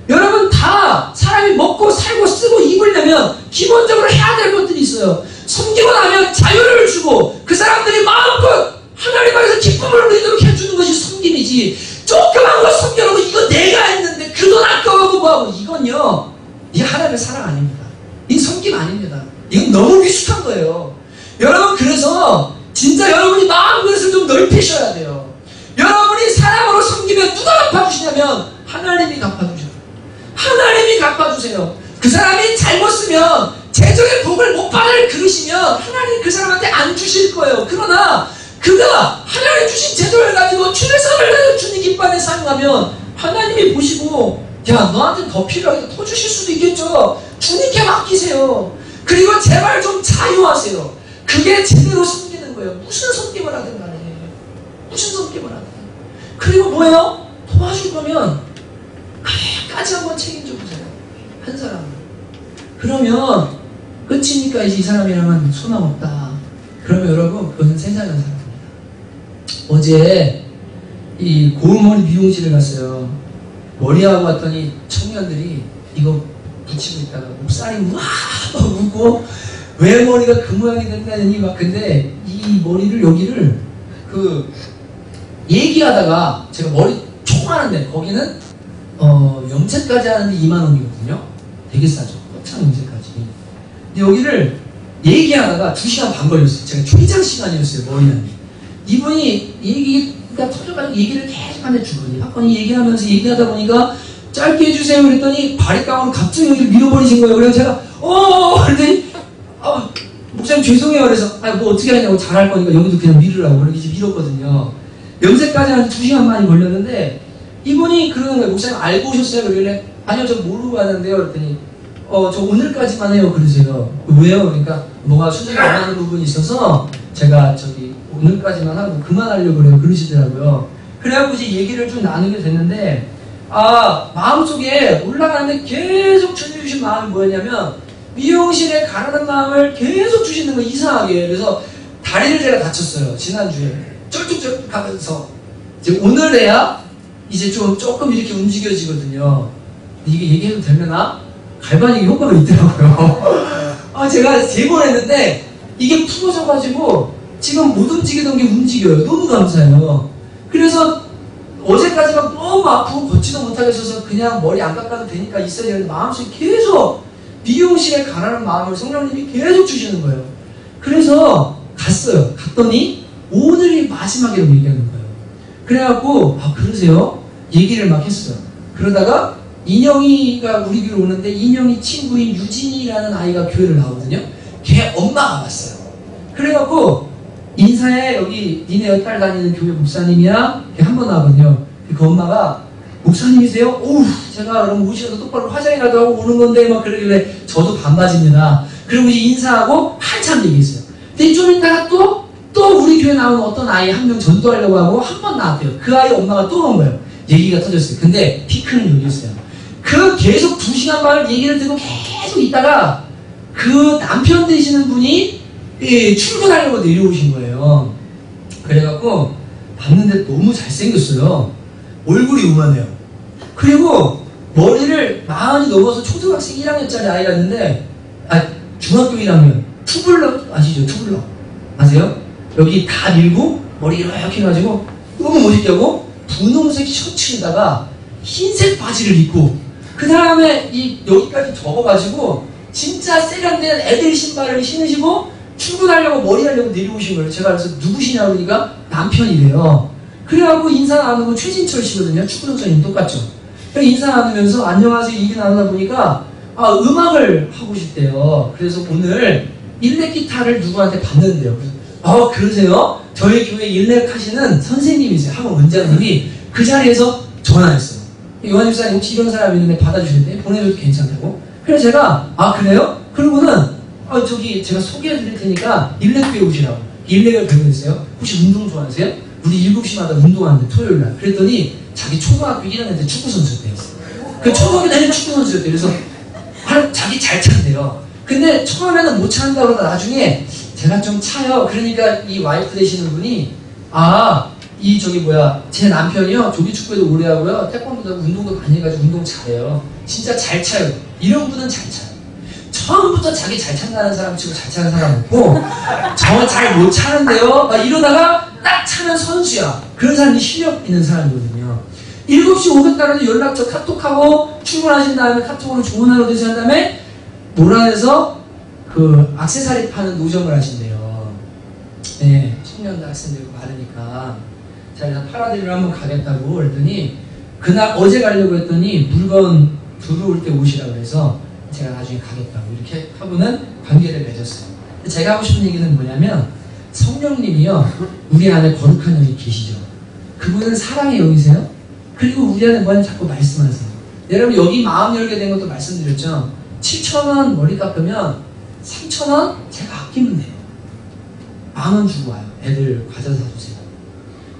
여러분, 다 사람이 먹고 살고 쓰고 입으려면 기본적으로 해야 될 것들이 있어요. 섬기고 나면 자유를 주고 그 사람들이 마음껏 하나님 앞에서 기쁨을 누리도록 해주는 것이 섬김이지, 조그만 거 섬겨놓고 이거 내가 했는데 그 돈 아까워하고 뭐하고, 이건요, 이게 하나님의 사랑 아닙니다. 이건 섬김 아닙니다. 이건 너무 미숙한 거예요. 여러분, 그래서 진짜 여러분이 마음그릇을 좀 넓히셔야 돼요. 여러분이 사랑으로 섬기면 누가 갚아주시냐면 하나님이 갚아주셔요. 하나님이 갚아주세요. 그 사람이 잘못 쓰면 재정의 복을 못 받을 그릇이면 하나님 그 사람한테 안 주실 거예요. 그러나 그가 하나님 주신 재정을 가지고 주의 사랑을 가지고 주님 기쁨에 사용하면 하나님이 보시고, 야, 너한테 더 필요하게 더 주실 수도 있겠죠. 주님께 맡기세요. 그리고 제발 좀 자유하세요. 그게 제대로 섬기는 거예요. 무슨 섬김을 하든 간에. 무슨 성격을 하다. 그리고 뭐예요? 도와줄 거면 끝까지 한번 책임져 보세요. 한 사람은. 그러면 끝이니까 이제 이 사람이랑은 소망 없다. 그러면 여러분 그것은 세상의 사람입니다. 어제 이 고음머리 미용실에 갔어요. 머리하고 왔더니 청년들이 이거 붙이고 있다가 목살이 막 웃고 왜 머리가 그 모양이 된다니 막. 근데 이 머리를 여기를 얘기하다가 제가 머리 총하는데 거기는 염색까지 하는데 2만원이거든요. 되게 싸죠. 참 염색까지. 근데 여기를 얘기하다가 2시간 반 걸렸어요. 제가 초이장 시간이었어요. 머리는. 이분이 얘기가 터져가지고 얘기를 계속 하는데 주거든요. 학번이 얘기하면서 얘기하다 보니까 짧게 해주세요 그랬더니 바리깡으로 갑자기 여기를 밀어버리신 거예요. 그래서 제가 그랬더니 목사님 죄송해요. 그래서 뭐 어떻게 하냐고 잘할 거니까 여기도 그냥 밀으라고. 그렇게 이제 밀었거든요. 염색까지 한 2시간 만이 걸렸는데 이분이 그러는 거예요. 목사님 알고 오셨어요? 그러길래 아니요 저 모르고 왔는데요. 그랬더니 저 오늘까지만 해요. 그러세요. 왜요? 그러니까 뭐가 수준이 안 나는 부분이 있어서 제가 저기 오늘까지만 하고 그만하려고 그래요. 그러시더라고요. 그래갖고 이제 얘기를 좀 나누게 됐는데 마음속에 올라가는데 계속 주님 주신 마음이 뭐였냐면 미용실에 가라는 마음을 계속 주시는 거 이상하게. 그래서 다리를 제가 다쳤어요. 지난주에 쩔뚝쩔뚝 하면서 이제 오늘에야 이제 조금 이렇게 움직여지거든요. 이게 얘기해도 되려나? 갈바닉 효과가 있더라고요. 제가 3번 했는데 이게 풀어져가지고 지금 못 움직이던 게 움직여요. 너무 감사해요. 그래서 어제까지만 너무 아프고 걷지도 못하겠어서 그냥 머리 안 깎아도 되니까 있어야 되는데 마음속에 계속 미용실에 가라는 마음을 성령님이 계속 주시는 거예요. 그래서 갔어요. 갔더니 오늘이 마지막이라고 얘기하는 거예요. 그래갖고 그러세요? 얘기를 막 했어요. 그러다가 인영이가 우리 교회로 오는데 인영이 친구인 유진이라는 아이가 교회를 나오거든요. 걔 엄마가 왔어요. 그래갖고 인사해. 여기 니네 딸 다니는 교회 목사님이야. 걔 한 번 나왔거든요. 그 엄마가 목사님이세요? 오우 제가 그럼 오시면서 똑바로 화장이라도 하고 오는 건데 막 그러길래 저도 반바지입니다. 그리고 이제 인사하고 한참 얘기했어요. 근데 좀 있다가 또 우리 교회 나오는 어떤 아이 한 명 전도하려고 하고 한 번 나왔대요. 그 아이 엄마가 또 온 거예요. 얘기가 터졌어요. 근데 피크는 여기였어요. 계속 2시간 반을 얘기를 듣고 계속 있다가 그 남편 되시는 분이 출근하려고 내려오신 거예요. 그래갖고 봤는데 너무 잘생겼어요. 얼굴이 요만해요. 그리고 머리를 40이 넘어서 초등학생 1학년짜리 아이가 있는데 중학교 1학년 투블럭 아시죠? 투블럭 아세요? 여기 다 밀고 머리 이렇게 해가지고 너무 멋있게 하고 분홍색 셔츠에다가 흰색 바지를 입고 그 다음에 여기까지 접어가지고 진짜 세련된 애들 신발을 신으시고 출근하려고 머리 하려고 내려오신 거예요. 제가 그래서 누구시냐고 그러니까 남편이래요. 그래갖고 인사 나누고 최진철 씨거든요. 축구선수님 똑같죠. 인사 나누면서 안녕하세요 얘기 나누다 보니까 음악을 하고 싶대요. 그래서 오늘 일렉 기타를 누구한테 받는데요. 그러세요? 저희 교회 일렉 하시는 선생님이세요. 학원 원장님이 그 자리에서 전화했어요. 요한 집사님 혹시 이런 사람이 있는데 받아주실래요? 보내줘도 괜찮다고. 그래서 제가 그래요? 그러고는 저기 제가 소개해드릴 테니까 일렉 배우시라고. 일렉을 배우고 있어요. 혹시 운동 좋아하세요? 우리 7시마다 운동하는데 토요일날. 그랬더니 자기 초등학교 1학년 때 축구선수였대요. 그 초등학교 때는 축구선수였대요. 그래서 자기 잘 찬대요. 근데 처음에는 못 찬다 그러다 나중에 제가 좀 차요. 그러니까 이 와이프 되시는 분이 제 남편이요 조기축구에도 오래 하고요 태권도도 운동도 많이 해가지고 운동 잘해요. 진짜 잘 차요. 이런 분은 잘 차요. 처음부터 자기 잘 찬다는 사람 치고 잘 차는 사람 없고 저 잘 못 차는데요 막 이러다가 딱 차면 선수야. 그런 사람이 실력 있는 사람이거든요. 7시 500달러도 연락처 카톡하고 출근하신 다음에 카톡으로 좋은 하루 되신 다음에 노란에서 액세서리 파는 노점을 하신대요. 네, 청년도 학생들 많으니까. 자, 그래서 파라딜로 한번 가겠다고 그랬더니 그날 어제 가려고 했더니 물건 들어올 때 오시라고 해서 제가 나중에 가겠다고 이렇게 하고는 관계를 맺었어요. 제가 하고 싶은 얘기는 뭐냐면 성령님이요 우리 안에 거룩한 영이 계시죠. 그분은 사랑의 영이세요. 그리고 우리 안에 뭐냐 자꾸 말씀하세요. 여러분 여기 마음 열게 된 것도 말씀드렸죠. 7,000원 머리 깎으면 3,000원 제가 아끼면 돼요. 10,000원 주고 와요. 애들 과자 사주세요.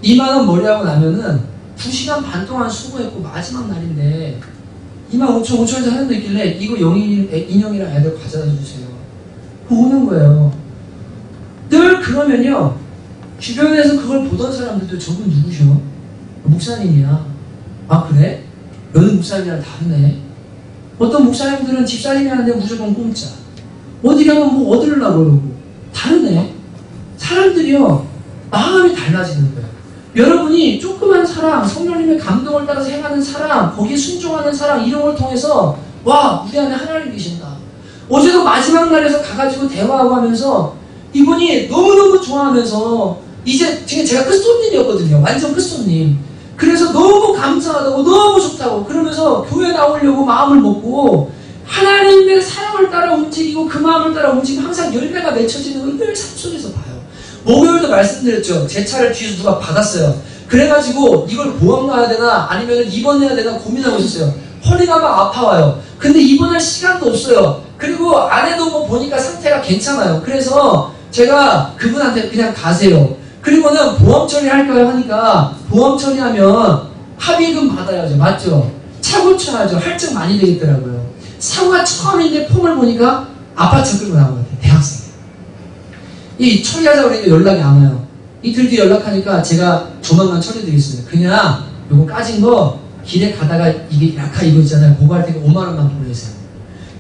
2만 원 머리하고 나면은 2시간 반 동안 수고했고 마지막 날인데 25,000원에서 하는 데 있길래 이거 인형이랑 애들 가져다 주세요. 오는 거예요. 늘 그러면요. 주변에서 그걸 보던 사람들도 저분 누구셔? 목사님이야. 아 그래? 너는 목사님이랑 다르네. 어떤 목사님들은 집사님이 하는데 무조건 공짜. 어디 가면 뭐 얻으려고 그러고. 다르네. 사람들이요. 마음이 달라지는 거예요. 여러분이 조그만 사랑, 성령님의 감동을 따라서 행하는 사랑, 거기에 순종하는 사랑, 이런 걸 통해서 와 우리 안에 하나님 계신다. 어제도 마지막 날에서 가가지고 대화하고 하면서 이분이 너무너무 좋아하면서 이제 지금 제가 끝손님이었거든요. 완전 끝손님. 그래서 너무 감사하다고 너무 좋다고 그러면서 교회 나오려고 마음을 먹고 하나님의 사랑을 따라 움직이고 그 마음을 따라 움직이고 항상 열매가 맺혀지는 걸 늘 삶 속에서 봐요. 목요일도 말씀드렸죠. 제 차를 뒤에서 누가 받았어요. 그래가지고 이걸 보험 가야 되나 아니면 입원해야 되나 고민하고 있었어요. 허리가 막 아파와요. 근데 입원할 시간도 없어요. 그리고 아내도 뭐 보니까 상태가 괜찮아요. 그래서 제가 그분한테 그냥 가세요. 그리고는 보험 처리할까요? 하니까 보험 처리하면 합의금 받아야죠. 맞죠? 차 고쳐야죠. 할증 많이 되겠더라고요. 사고가 처음인데 폼을 보니까 아파트 끌고 나온 것 같아요. 대학생. 이 처리하자고 그러니까 연락이 안 와요. 이틀 뒤에 연락하니까 제가 조만간 처리드리겠습니다. 그냥 요거 까진 거 길에 가다가 이게 약하 이거 있잖아요. 그거 할 테니까 5만 원만 보내세요.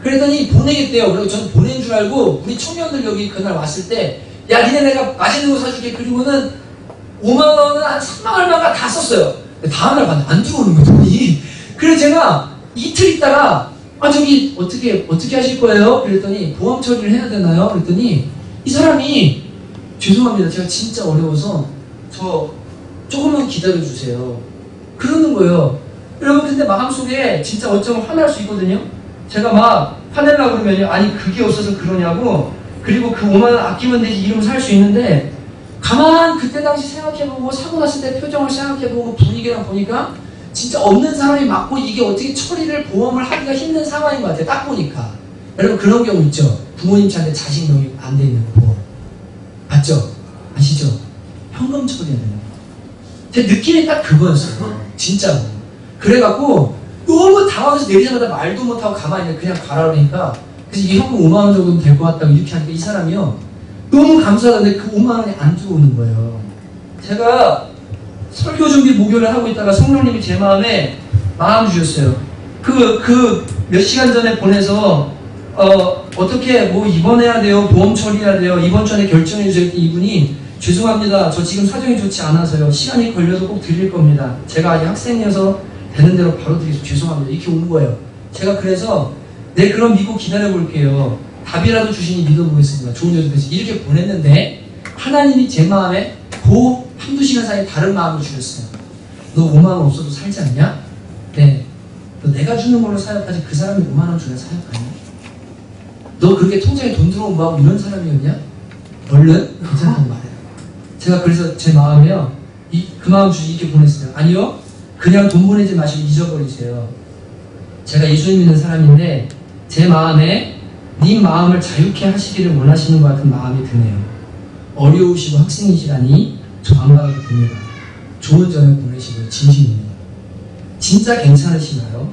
그랬더니 보내겠대요. 그리고 저는 보낸 줄 알고 우리 청년들 여기 그날 왔을 때 야 니네 내가 맛있는 거 사줄게. 그리고는 5만 원은 한 3만 얼마가 다 썼어요. 다음날 봤는데 안 들어오는 거예요. 돈이. 그래서 제가 이틀 있다가 아 저기 어떻게 하실 거예요? 그랬더니 보험 처리를 해야 되나요? 그랬더니 이 사람이 죄송합니다. 제가 진짜 어려워서 저 조금만 기다려주세요. 그러는 거예요. 여러분 근데 마음속에 진짜 어쩌면 화날 수 있거든요. 제가 막 화내려고 그러면요. 아니 그게 없어서 그러냐고 그리고 그 5만 원 아끼면 되지 이러면 살 수 있는데 가만 그때 당시 생각해보고 사고 났을 때 표정을 생각해보고 분위기랑 보니까 진짜 없는 사람이 맞고 이게 어떻게 처리를 보험을 하기가 힘든 상황인 것 같아요. 딱 보니까. 여러분 그런 경우 있죠. 부모님 차인데 자식 명의 안 돼 있는 거 보험. 맞죠? 아시죠? 현금 처리해야 되는 거. 제 느낌이 딱 그거였어요. 진짜로. 그래갖고 너무 당황해서 내리자마자 말도 못하고 가만히 그냥 가라 그러니까 그래서 이게 현금 5만 원 정도면 될 것 같다고 이렇게 하니까 이 사람이요. 너무 감사하던데 그 5만 원이 안 들어오는 거예요. 제가 설교 준비 목요일을 하고 있다가 성령님이 제 마음에 마음 주셨어요. 몇 시간 전에 보내서 어떻게 뭐 입원해야 돼요, 보험 처리해야 돼요, 이번 전에 결정해 주셨더니 이분이 죄송합니다. 저 지금 사정이 좋지 않아서요. 시간이 걸려도 꼭 드릴 겁니다. 제가 아직 학생이어서 되는 대로 바로 드리겠습니다. 죄송합니다. 이렇게 온 거예요. 제가 그래서 네 그럼 믿고 기다려 볼게요. 답이라도 주시니 믿어보겠습니다. 좋은 여자 되시 이렇게 보냈는데 하나님이 제 마음에 그 한두 시간 사이에 다른 마음을 주셨어요. 너 5만 원 없어도 살지 않냐? 네. 너 내가 주는 걸로 사역하지 그 사람이 5만 원 줘야 사역하냐? 너 그렇게 통장에 돈 들어온 거하고 이런 사람이었냐? 얼른 괜찮다고 말해요. 제가 그래서 제 마음에요. 그 마음 주시 이렇게 보냈어요. 아니요. 그냥 돈 보내지 마시고 잊어버리세요. 제가 예수 믿는 사람인데 제 마음에 네 마음을 자유케 하시기를 원하시는 것 같은 마음이 드네요. 어려우시고 학생이시라니 저 안 가도 됩니다. 좋은 저녁 보내시고요. 진심입니다. 진짜 괜찮으시나요?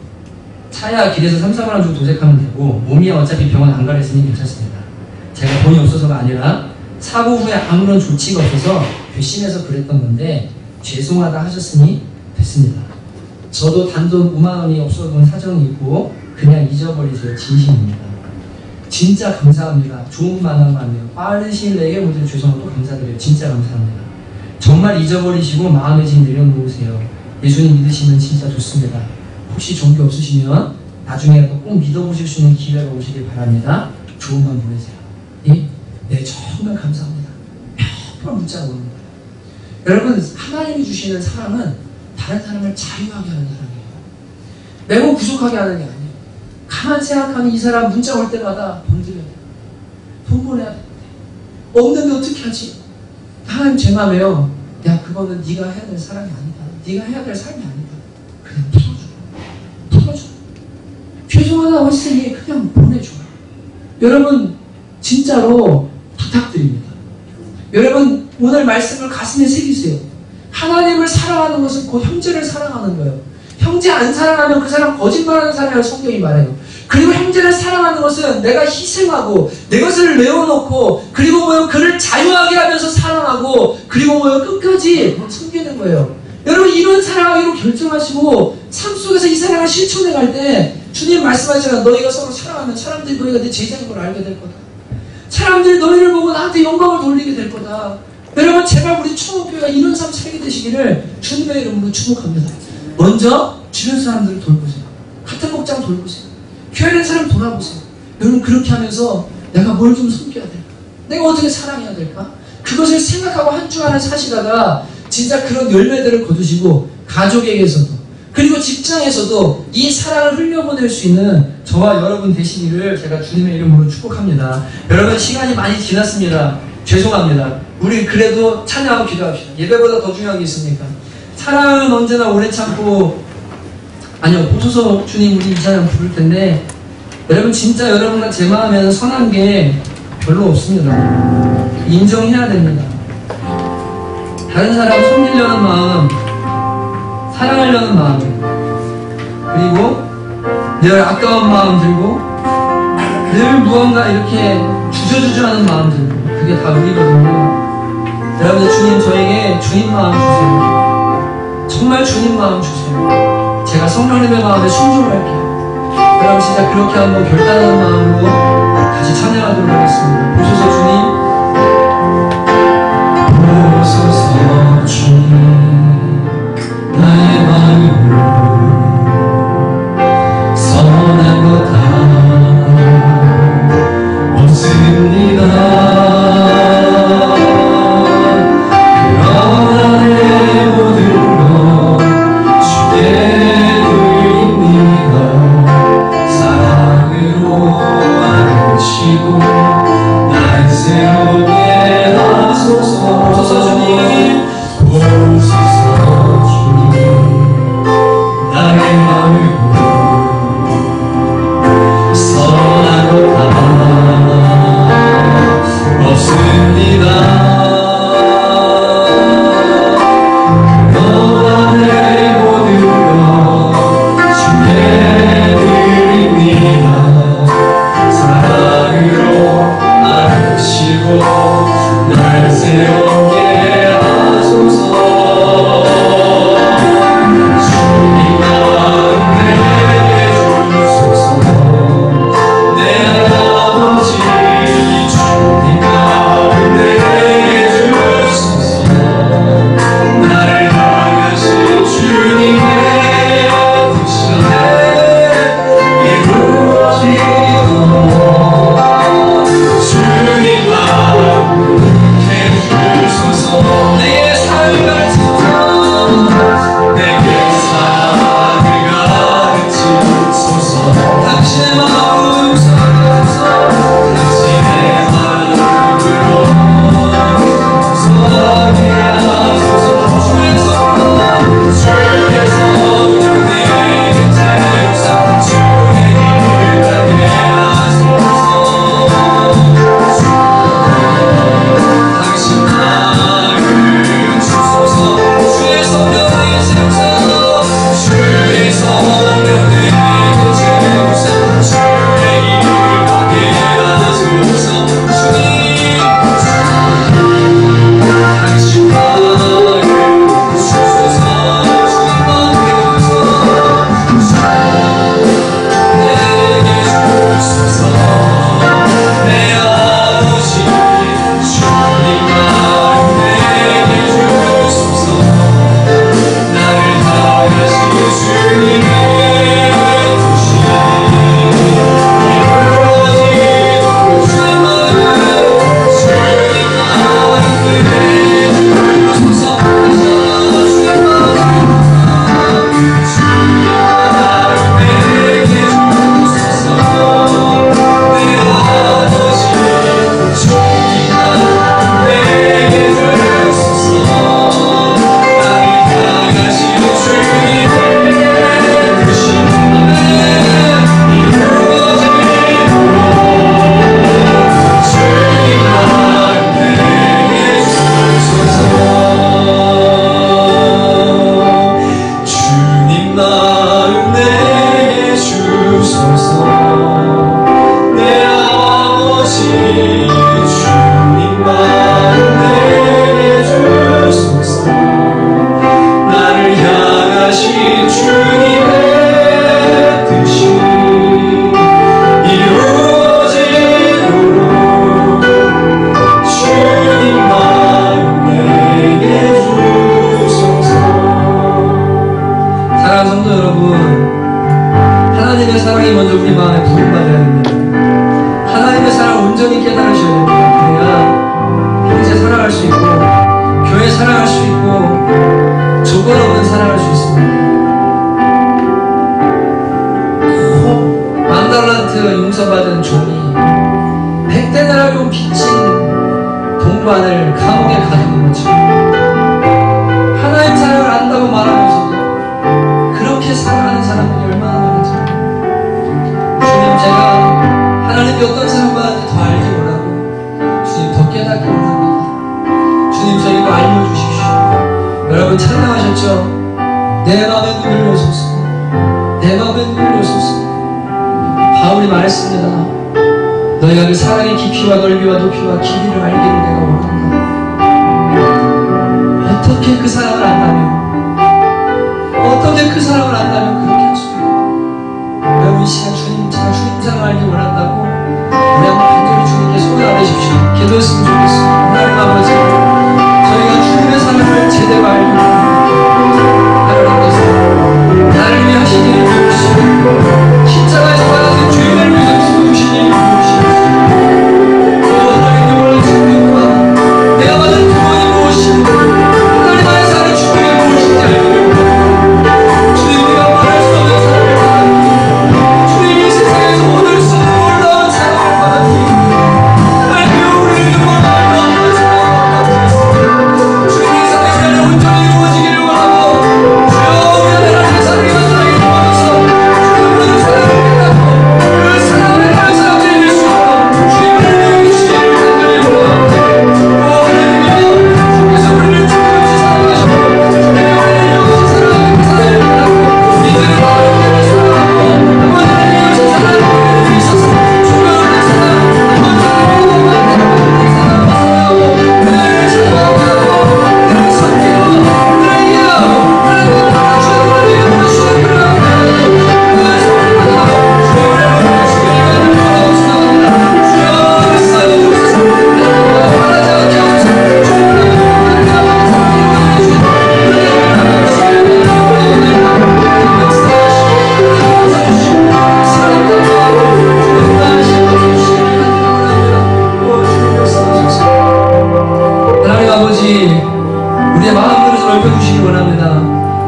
차야 길에서 3, 4만 원 주고 도색하면 되고 몸이야 어차피 병원 안 가랬으니 괜찮습니다. 제가 돈이 없어서가 아니라 사고 후에 아무런 조치가 없어서 괘씸해서 그랬던 건데 죄송하다 하셨으니 됐습니다. 저도 단돈 5만 원이 없어본 사정이 있고 그냥 잊어버리세요. 진심입니다. 진짜 감사합니다. 좋은 만남만요. 빠른 시일 내에 모두 죄송하고 감사드려요. 진짜 감사합니다. 정말 잊어버리시고 마음의 짐 내려놓으세요. 예수님 믿으시면 진짜 좋습니다. 혹시 종교 없으시면 나중에라도 꼭 믿어보실 수 있는 기회가 오시길 바랍니다. 좋은 밤 보내세요. 예? 네, 정말 감사합니다. 몇번 문자가 오는 거예요. 여러분, 하나님이 주시는 사랑은 다른 사람을 자유하게 하는 사랑이에요. 매번 구속하게 하는 게 아니에요. 가만 생각하면 이 사람 문자 올 때마다 돈 드려야 돼. 돈 보내야 돼. 없는데 어떻게 하지? 하나님 제 마음에요. 야, 그거는 네가 해야 될 사랑이 아니다. 네가 해야 될 삶이 아니다. 그냥 풀어줘. 죄송하다고 했으니 그냥 보내줘. 여러분 진짜로 부탁드립니다. 여러분 오늘 말씀을 가슴에 새기세요. 하나님을 사랑하는 것은 곧 형제를 사랑하는 거예요. 형제 안 사랑하면 그 사람 거짓말하는 사람이라고 성경이 말해요. 그리고 형제를 사랑하는 것은 내가 희생하고 내 것을 내어놓고 그리고 뭐요 그를 자유하게 하면서 사랑하고 그리고 뭐요 끝까지 섬기는 거예요. 여러분 이런 사랑하기로 결정하시고 삶 속에서 이 사랑을 실천해 갈 때 주님 말씀하시잖아요. 너희가 서로 사랑하면 사람들이 너희가 내 제자인 걸 알게 될 거다. 사람들이 너희를 보고 나한테 영광을 돌리게 될 거다. 여러분 제발 우리 총업교회가 이런 삶 살게 되시기를 주님의 이름으로 축복합니다. 먼저 주변 사람들을 돌보세요. 같은 목장 돌보세요. 교회에 사람 돌아보세요. 여러분 그렇게 하면서 내가 뭘 좀 섬겨야 될까? 내가 어떻게 사랑해야 될까? 그것을 생각하고 한 주간을 사시다가 진짜 그런 열매들을 거두시고 가족에게서도 그리고 직장에서도 이 사랑을 흘려보낼 수 있는 저와 여러분 되시기를 제가 주님의 이름으로 축복합니다. 여러분 시간이 많이 지났습니다. 죄송합니다. 우리 그래도 찬양하고 기도합시다. 예배보다 더 중요한 게 있습니까? 사랑은 언제나 오래 참고 아니요 보소서 주님 우리 이 찬양 부를 텐데 여러분 진짜 여러분과 제 마음에는 선한 게 별로 없습니다. 인정해야 됩니다. 다른 사람 섬기려는 마음, 사랑하려는 마음, 그리고 늘 아까운 마음 들고 늘 무언가 이렇게 주저주저하는 마음 들고 그게 다 우리거든요. 여러분들 주님 저에게 주님 마음 주세요. 정말 주님 마음 주세요. 제가 성령님의 마음에 순종할게요. 여러분 진짜 그렇게 한번 결단하는 마음으로 다시 찬양하도록 하겠습니다. 보소서 주님. 보소서 주님 나의 마음으로 선한 것 다 없습니다. 그러나 내 모든 것 주께 드립니다. 사랑으로 안으시고 날 새롭게 하소서. 보소서 주님, 보소서 주님 나의 마음으로 선한 것 다 없습니다. 날 새롭게 하소서. 주님 마음 내게 주소서. 내 아버지 주님 마음 내게 주소서. 나를 향하신 주님의 뜻이 이루어지도록 주님 마음 해주소서. 내 삶을 지켜 내게 사랑을 가르치소서. 당신의 마음 살아서 당신의 마음으로 선하게 하소서. 주의 성령 주의 성령 내게 채우사 주의 일을 하게 하소서. 당신 나를 주소서. 주의 성령이 세우사 주의 성령 내게 채우사 주의 사랑이 먼저 우리 마음에 부름받아야 됩니다. 하나님의 사랑을 온전히 깨달으셔야 됩니다. 그래야 형제 사랑할 수 있고 교회 사랑할 수 있고 조건 없는 사랑할 수 있습니다. 꼭 만달란트 용서받은 종이 100데나리온 빚진 동반을 감옥에 가두는 것처럼 하나님 사랑을 안다고 말하면서도 그렇게 살아가는 사람들이 얼마나 많은지. 주님, 제가 하나님이 어떤 사랑받는지 더 알기 원하고 주님 더 깨닫기 원합니다. 주님, 저희가 알려주십시오. 여러분 찬양하셨죠? 내 맘에 눈을 여소서, 내 맘에 눈을 여소서. 바울이 말했습니다. 너희가 그 사랑의 깊이와 넓이와 높이와 길이를 알기를 내가 원한다. 어떻게 그 사랑을 안다면, 어떻게 그 사랑을 안다면 그렇게 할 수 있어요. 여러분 이 시간 주님, 제가 주님 사랑을 알기 원한다고 우리 한번 간절히 주님께 손을 안으십시오. 기도했으면 좋겠습니다. 하나님 아버지, 저희가 주님의 사랑을 제대로 알기 원합니다. 하나님께서 나를 위해 하신 일이 무엇이고 십자가에서 받아진 죄를 위해서 죽으신 일이 무엇이고 하나님의 원래 생명과 내가 받은 구원이 무엇이고 하나님 안에 사는 축복이 무엇인지 알기 원합니다. 주님, 우리가 말할 수 없는 사랑을 받았기에 주님 이 세상에서 얻을 수 없는 놀라운 사랑을 받았기에 하나님이여 우리를 원하는 어떤 사랑을 받았습니다. 주님 이 세상에 나를 온전히 이루어지기를 원하고 주여 우리 하나님의 사랑이 완전하게 이루어져서 주님 사랑을 깨닫고 그 사랑을 나의 사랑 드릴 수 있도록 주님을 이루어 주시기를 간절히 원합니다. 주께서 우리를 죽음없이 사랑하시고 주님이 우리를 영원히 사랑하고 그 사랑을 깨닫고 이제는 하나님을 사랑하고 아버지를 이루어진 사랑을 있어서 주님을 사랑 아버지를 만나는 사랑을 사랑하고 그들을 사랑하고 그들을 섬기고 그들을 이해하고 하나님을 주님을 이루어 주시기를 원합니다. 그들을 섬기고 주님을 이루어주시기를 간절히 원합니다. 주여 우리 싸움을 주소서. 하나지 않게 하소서. 주님을 하나님 아버지, 우리의 마음 그릇을 넓혀주시기 원합니다.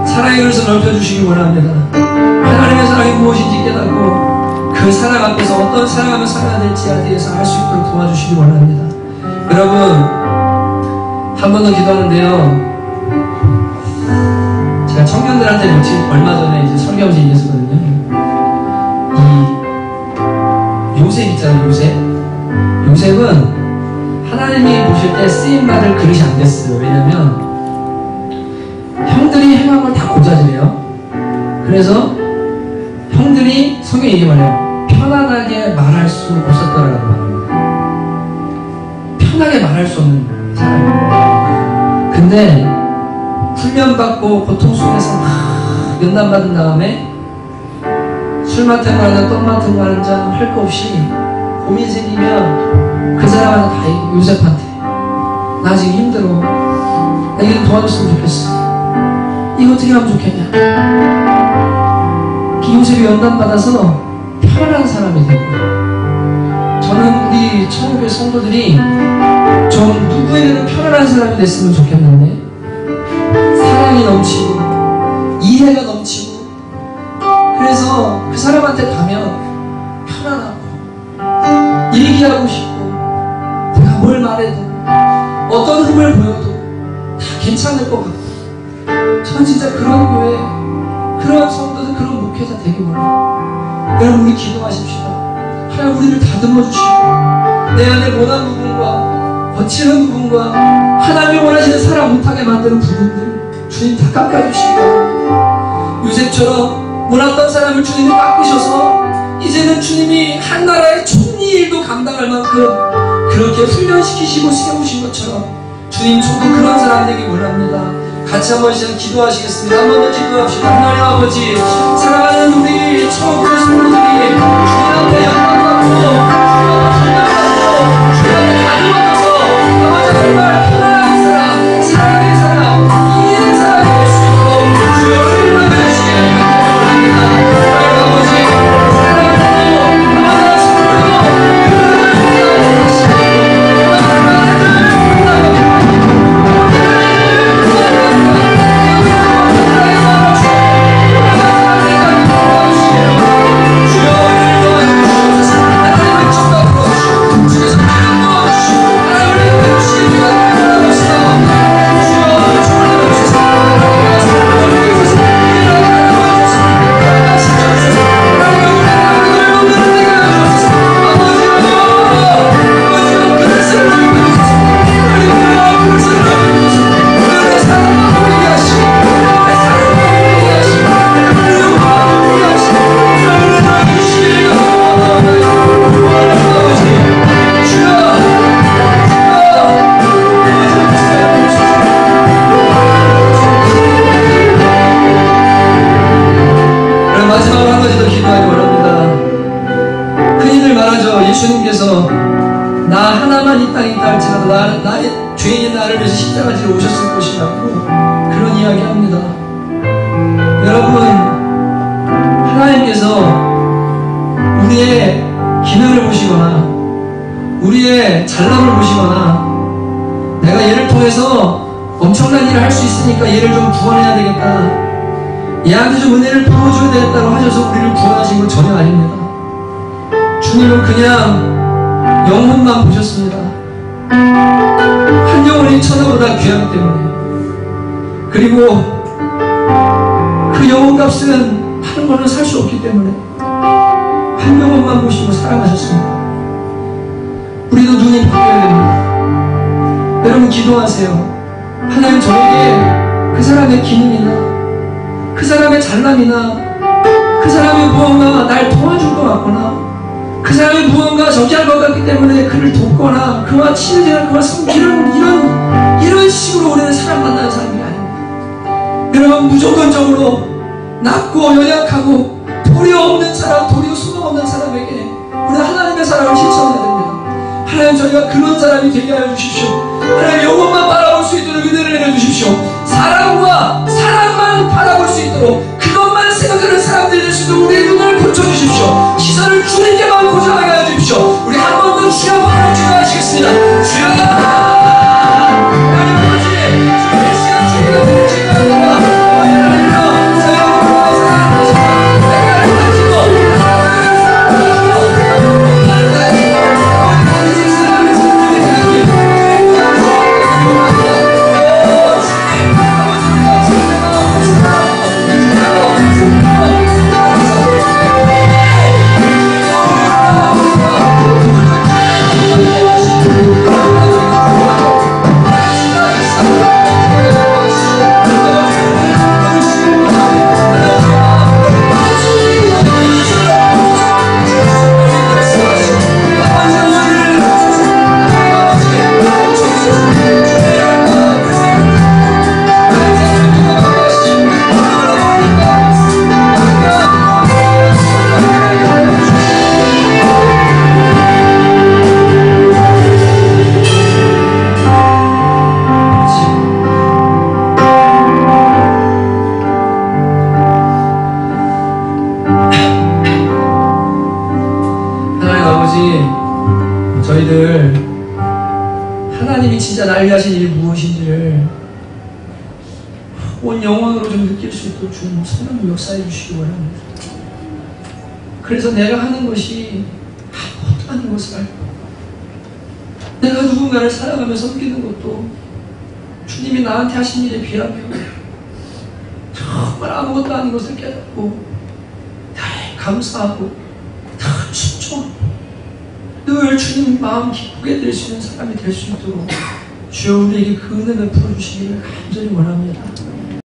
사랑의 그릇을 넓혀주시기 원합니다. 하나님의 사랑이 무엇인지 깨닫고 그 사랑 앞에서 어떤 사랑하며 살아야 될지에 대해서 알 수 있도록 도와주시기 원합니다. 여러분, 한 번 더 기도하는데요. 제가 청년들한테 얼마 전에 이제 설교하면서 얘기했었거든요. 이 요셉 있잖아요, 요셉. 요셉은 하나님이 보실 때 쓰임받을 그릇이 안 됐어요. 왜냐면 형들이 행한 걸 다 고자질해요. 그래서 형들이 성경에 얘기 말해요. 편안하게 말할 수 없었더라라고 말합니다. 편하게 말할 수 없는 사람이에요. 근데 훈련받고 고통 속에서 막 연단받은 다음에 술 맡은 거 하나 떡 맡은 거 한 잔 할 거 없이 고민 생기면 그 사람한테 다 요셉한테 나 지금 힘들어, 나 이거 좀 도와줬으면 좋겠어, 이거 어떻게 하면 좋겠냐. 요셉이 연단받아서 편안한 사람이 된 거예요. 저는 우리 천국의 성도들이 좀 누구에게는 편안한 사람이 됐으면 좋겠는데 사랑이 넘치고 이해가 넘치고 그래서 그 사람한테 가면 편안하고 얘기하고 싶고 내가 뭘 말해도 어떤 흠을 보여도 다 괜찮을 것 같고 저는 진짜 그런 교회, 그런 성도들, 그런 목회자 되기 원해요. 여러분 우리 기도하십시다. 하나님 우리를 다듬어 주시고 내 안에 원한 부분과 거칠은 부분과 하나님이 원하시는 사람 못하게 만드는 부분들 주님 다 깎아주시기 바랍니다. 요셉처럼 몰랐던 사람을 주님이 깎으셔서 이제는 주님이 한 나라의 총리 일도 감당할 만큼 그렇게 훈련시키시고 세우신 것처럼 주님 저도 그런 사람 되기 원합니다. 같이 한번 시작 기도하시겠습니다. 한 번 더 기도합시다. 하나님 아버지, 사랑하는 우리 천국의 성도들이 주님 앞에 영광받고 주님 앞에 다듬어서 아버지 정말 편안한 사람, 사랑의 사람, 이해의 사람이 될 수 있도록 주여 은혜를 주시기를 바랍니다. 하나님 아버지, 사랑의 주님께서 나 하나만 이 땅에 있다 할지라도 나의 죄인인 나를 위해서 십자가 지러 오셨을 것이라고 그런 이야기 합니다. 여러분, 하나님께서 우리의 기능을 보시거나 우리의 잘남을 보시거나 내가 얘를 통해서 엄청난 일을 할 수 있으니까 얘를 좀 구원해야 되겠다, 얘한테 좀 은혜를 부어줘야 되겠다고 하셔서 우리를 구원하신 건 전혀 아닙니다. 주님은 그냥 영혼만 보셨습니다. 한 영혼이 천하보다 귀하기 때문에. 그리고 그 영혼값은 파는 거는 살 수 없기 때문에 한 영혼만 보시고 사랑하셨습니다. 우리도 눈이 바뀌어야 됩니다. 여러분, 기도하세요. 하나님, 저에게 그 사람의 기능이나 그 사람의 잘남이나 그 사람이 무언가 날 도와줄 것 같거나 그 사람이 무언가 저기할 것 같기 때문에 그를 돕거나 그와 친해지거나 그와 이런 식으로 우리는 사람 만나는 사람이 아닙니다. 여러분, 무조건적으로 낮고 연약하고 도리어 없는 사람, 도리어 수고 없는 사람에게 우리는 하나님의 사랑을 실천해야 됩니다. 하나님, 저희가 그런 사람이 되게 하여 주십시오. 하나님, 영혼만 바라볼 수 있도록 은혜를 내려주십시오. 사랑만 바라볼 수 있도록 그것만 생각하는 사람들이 될 수 있도록 우리의 눈을 고쳐주십시오. 시선을 주님께만 고정하게 하여 주십시오. 우리 한 번 더 주여 한번 기도하시겠습니다. 주여, 하나님 아버지, 주님의 시간 주님과 부르시는 저희들 하나님이 진짜 날 위해 하신 일이 무엇인지를 온 영혼으로 좀 느낄 수 있도록 주님 성령 역사해 주시기 원합니다. 그래서 내가 하는 것이 아무것도 아닌 것을 알고 내가 누군가를 사랑하며 섬기는 것도 주님이 나한테 하신 일에 비하며 정말 아무것도 아닌 것을 깨닫고 감사하고 순종하고 늘 주님 마음 기쁘게 될 수 있는 사람이 될 수 있도록 주여 우리에게 그 은혜를 풀어주시기를 간절히 원합니다.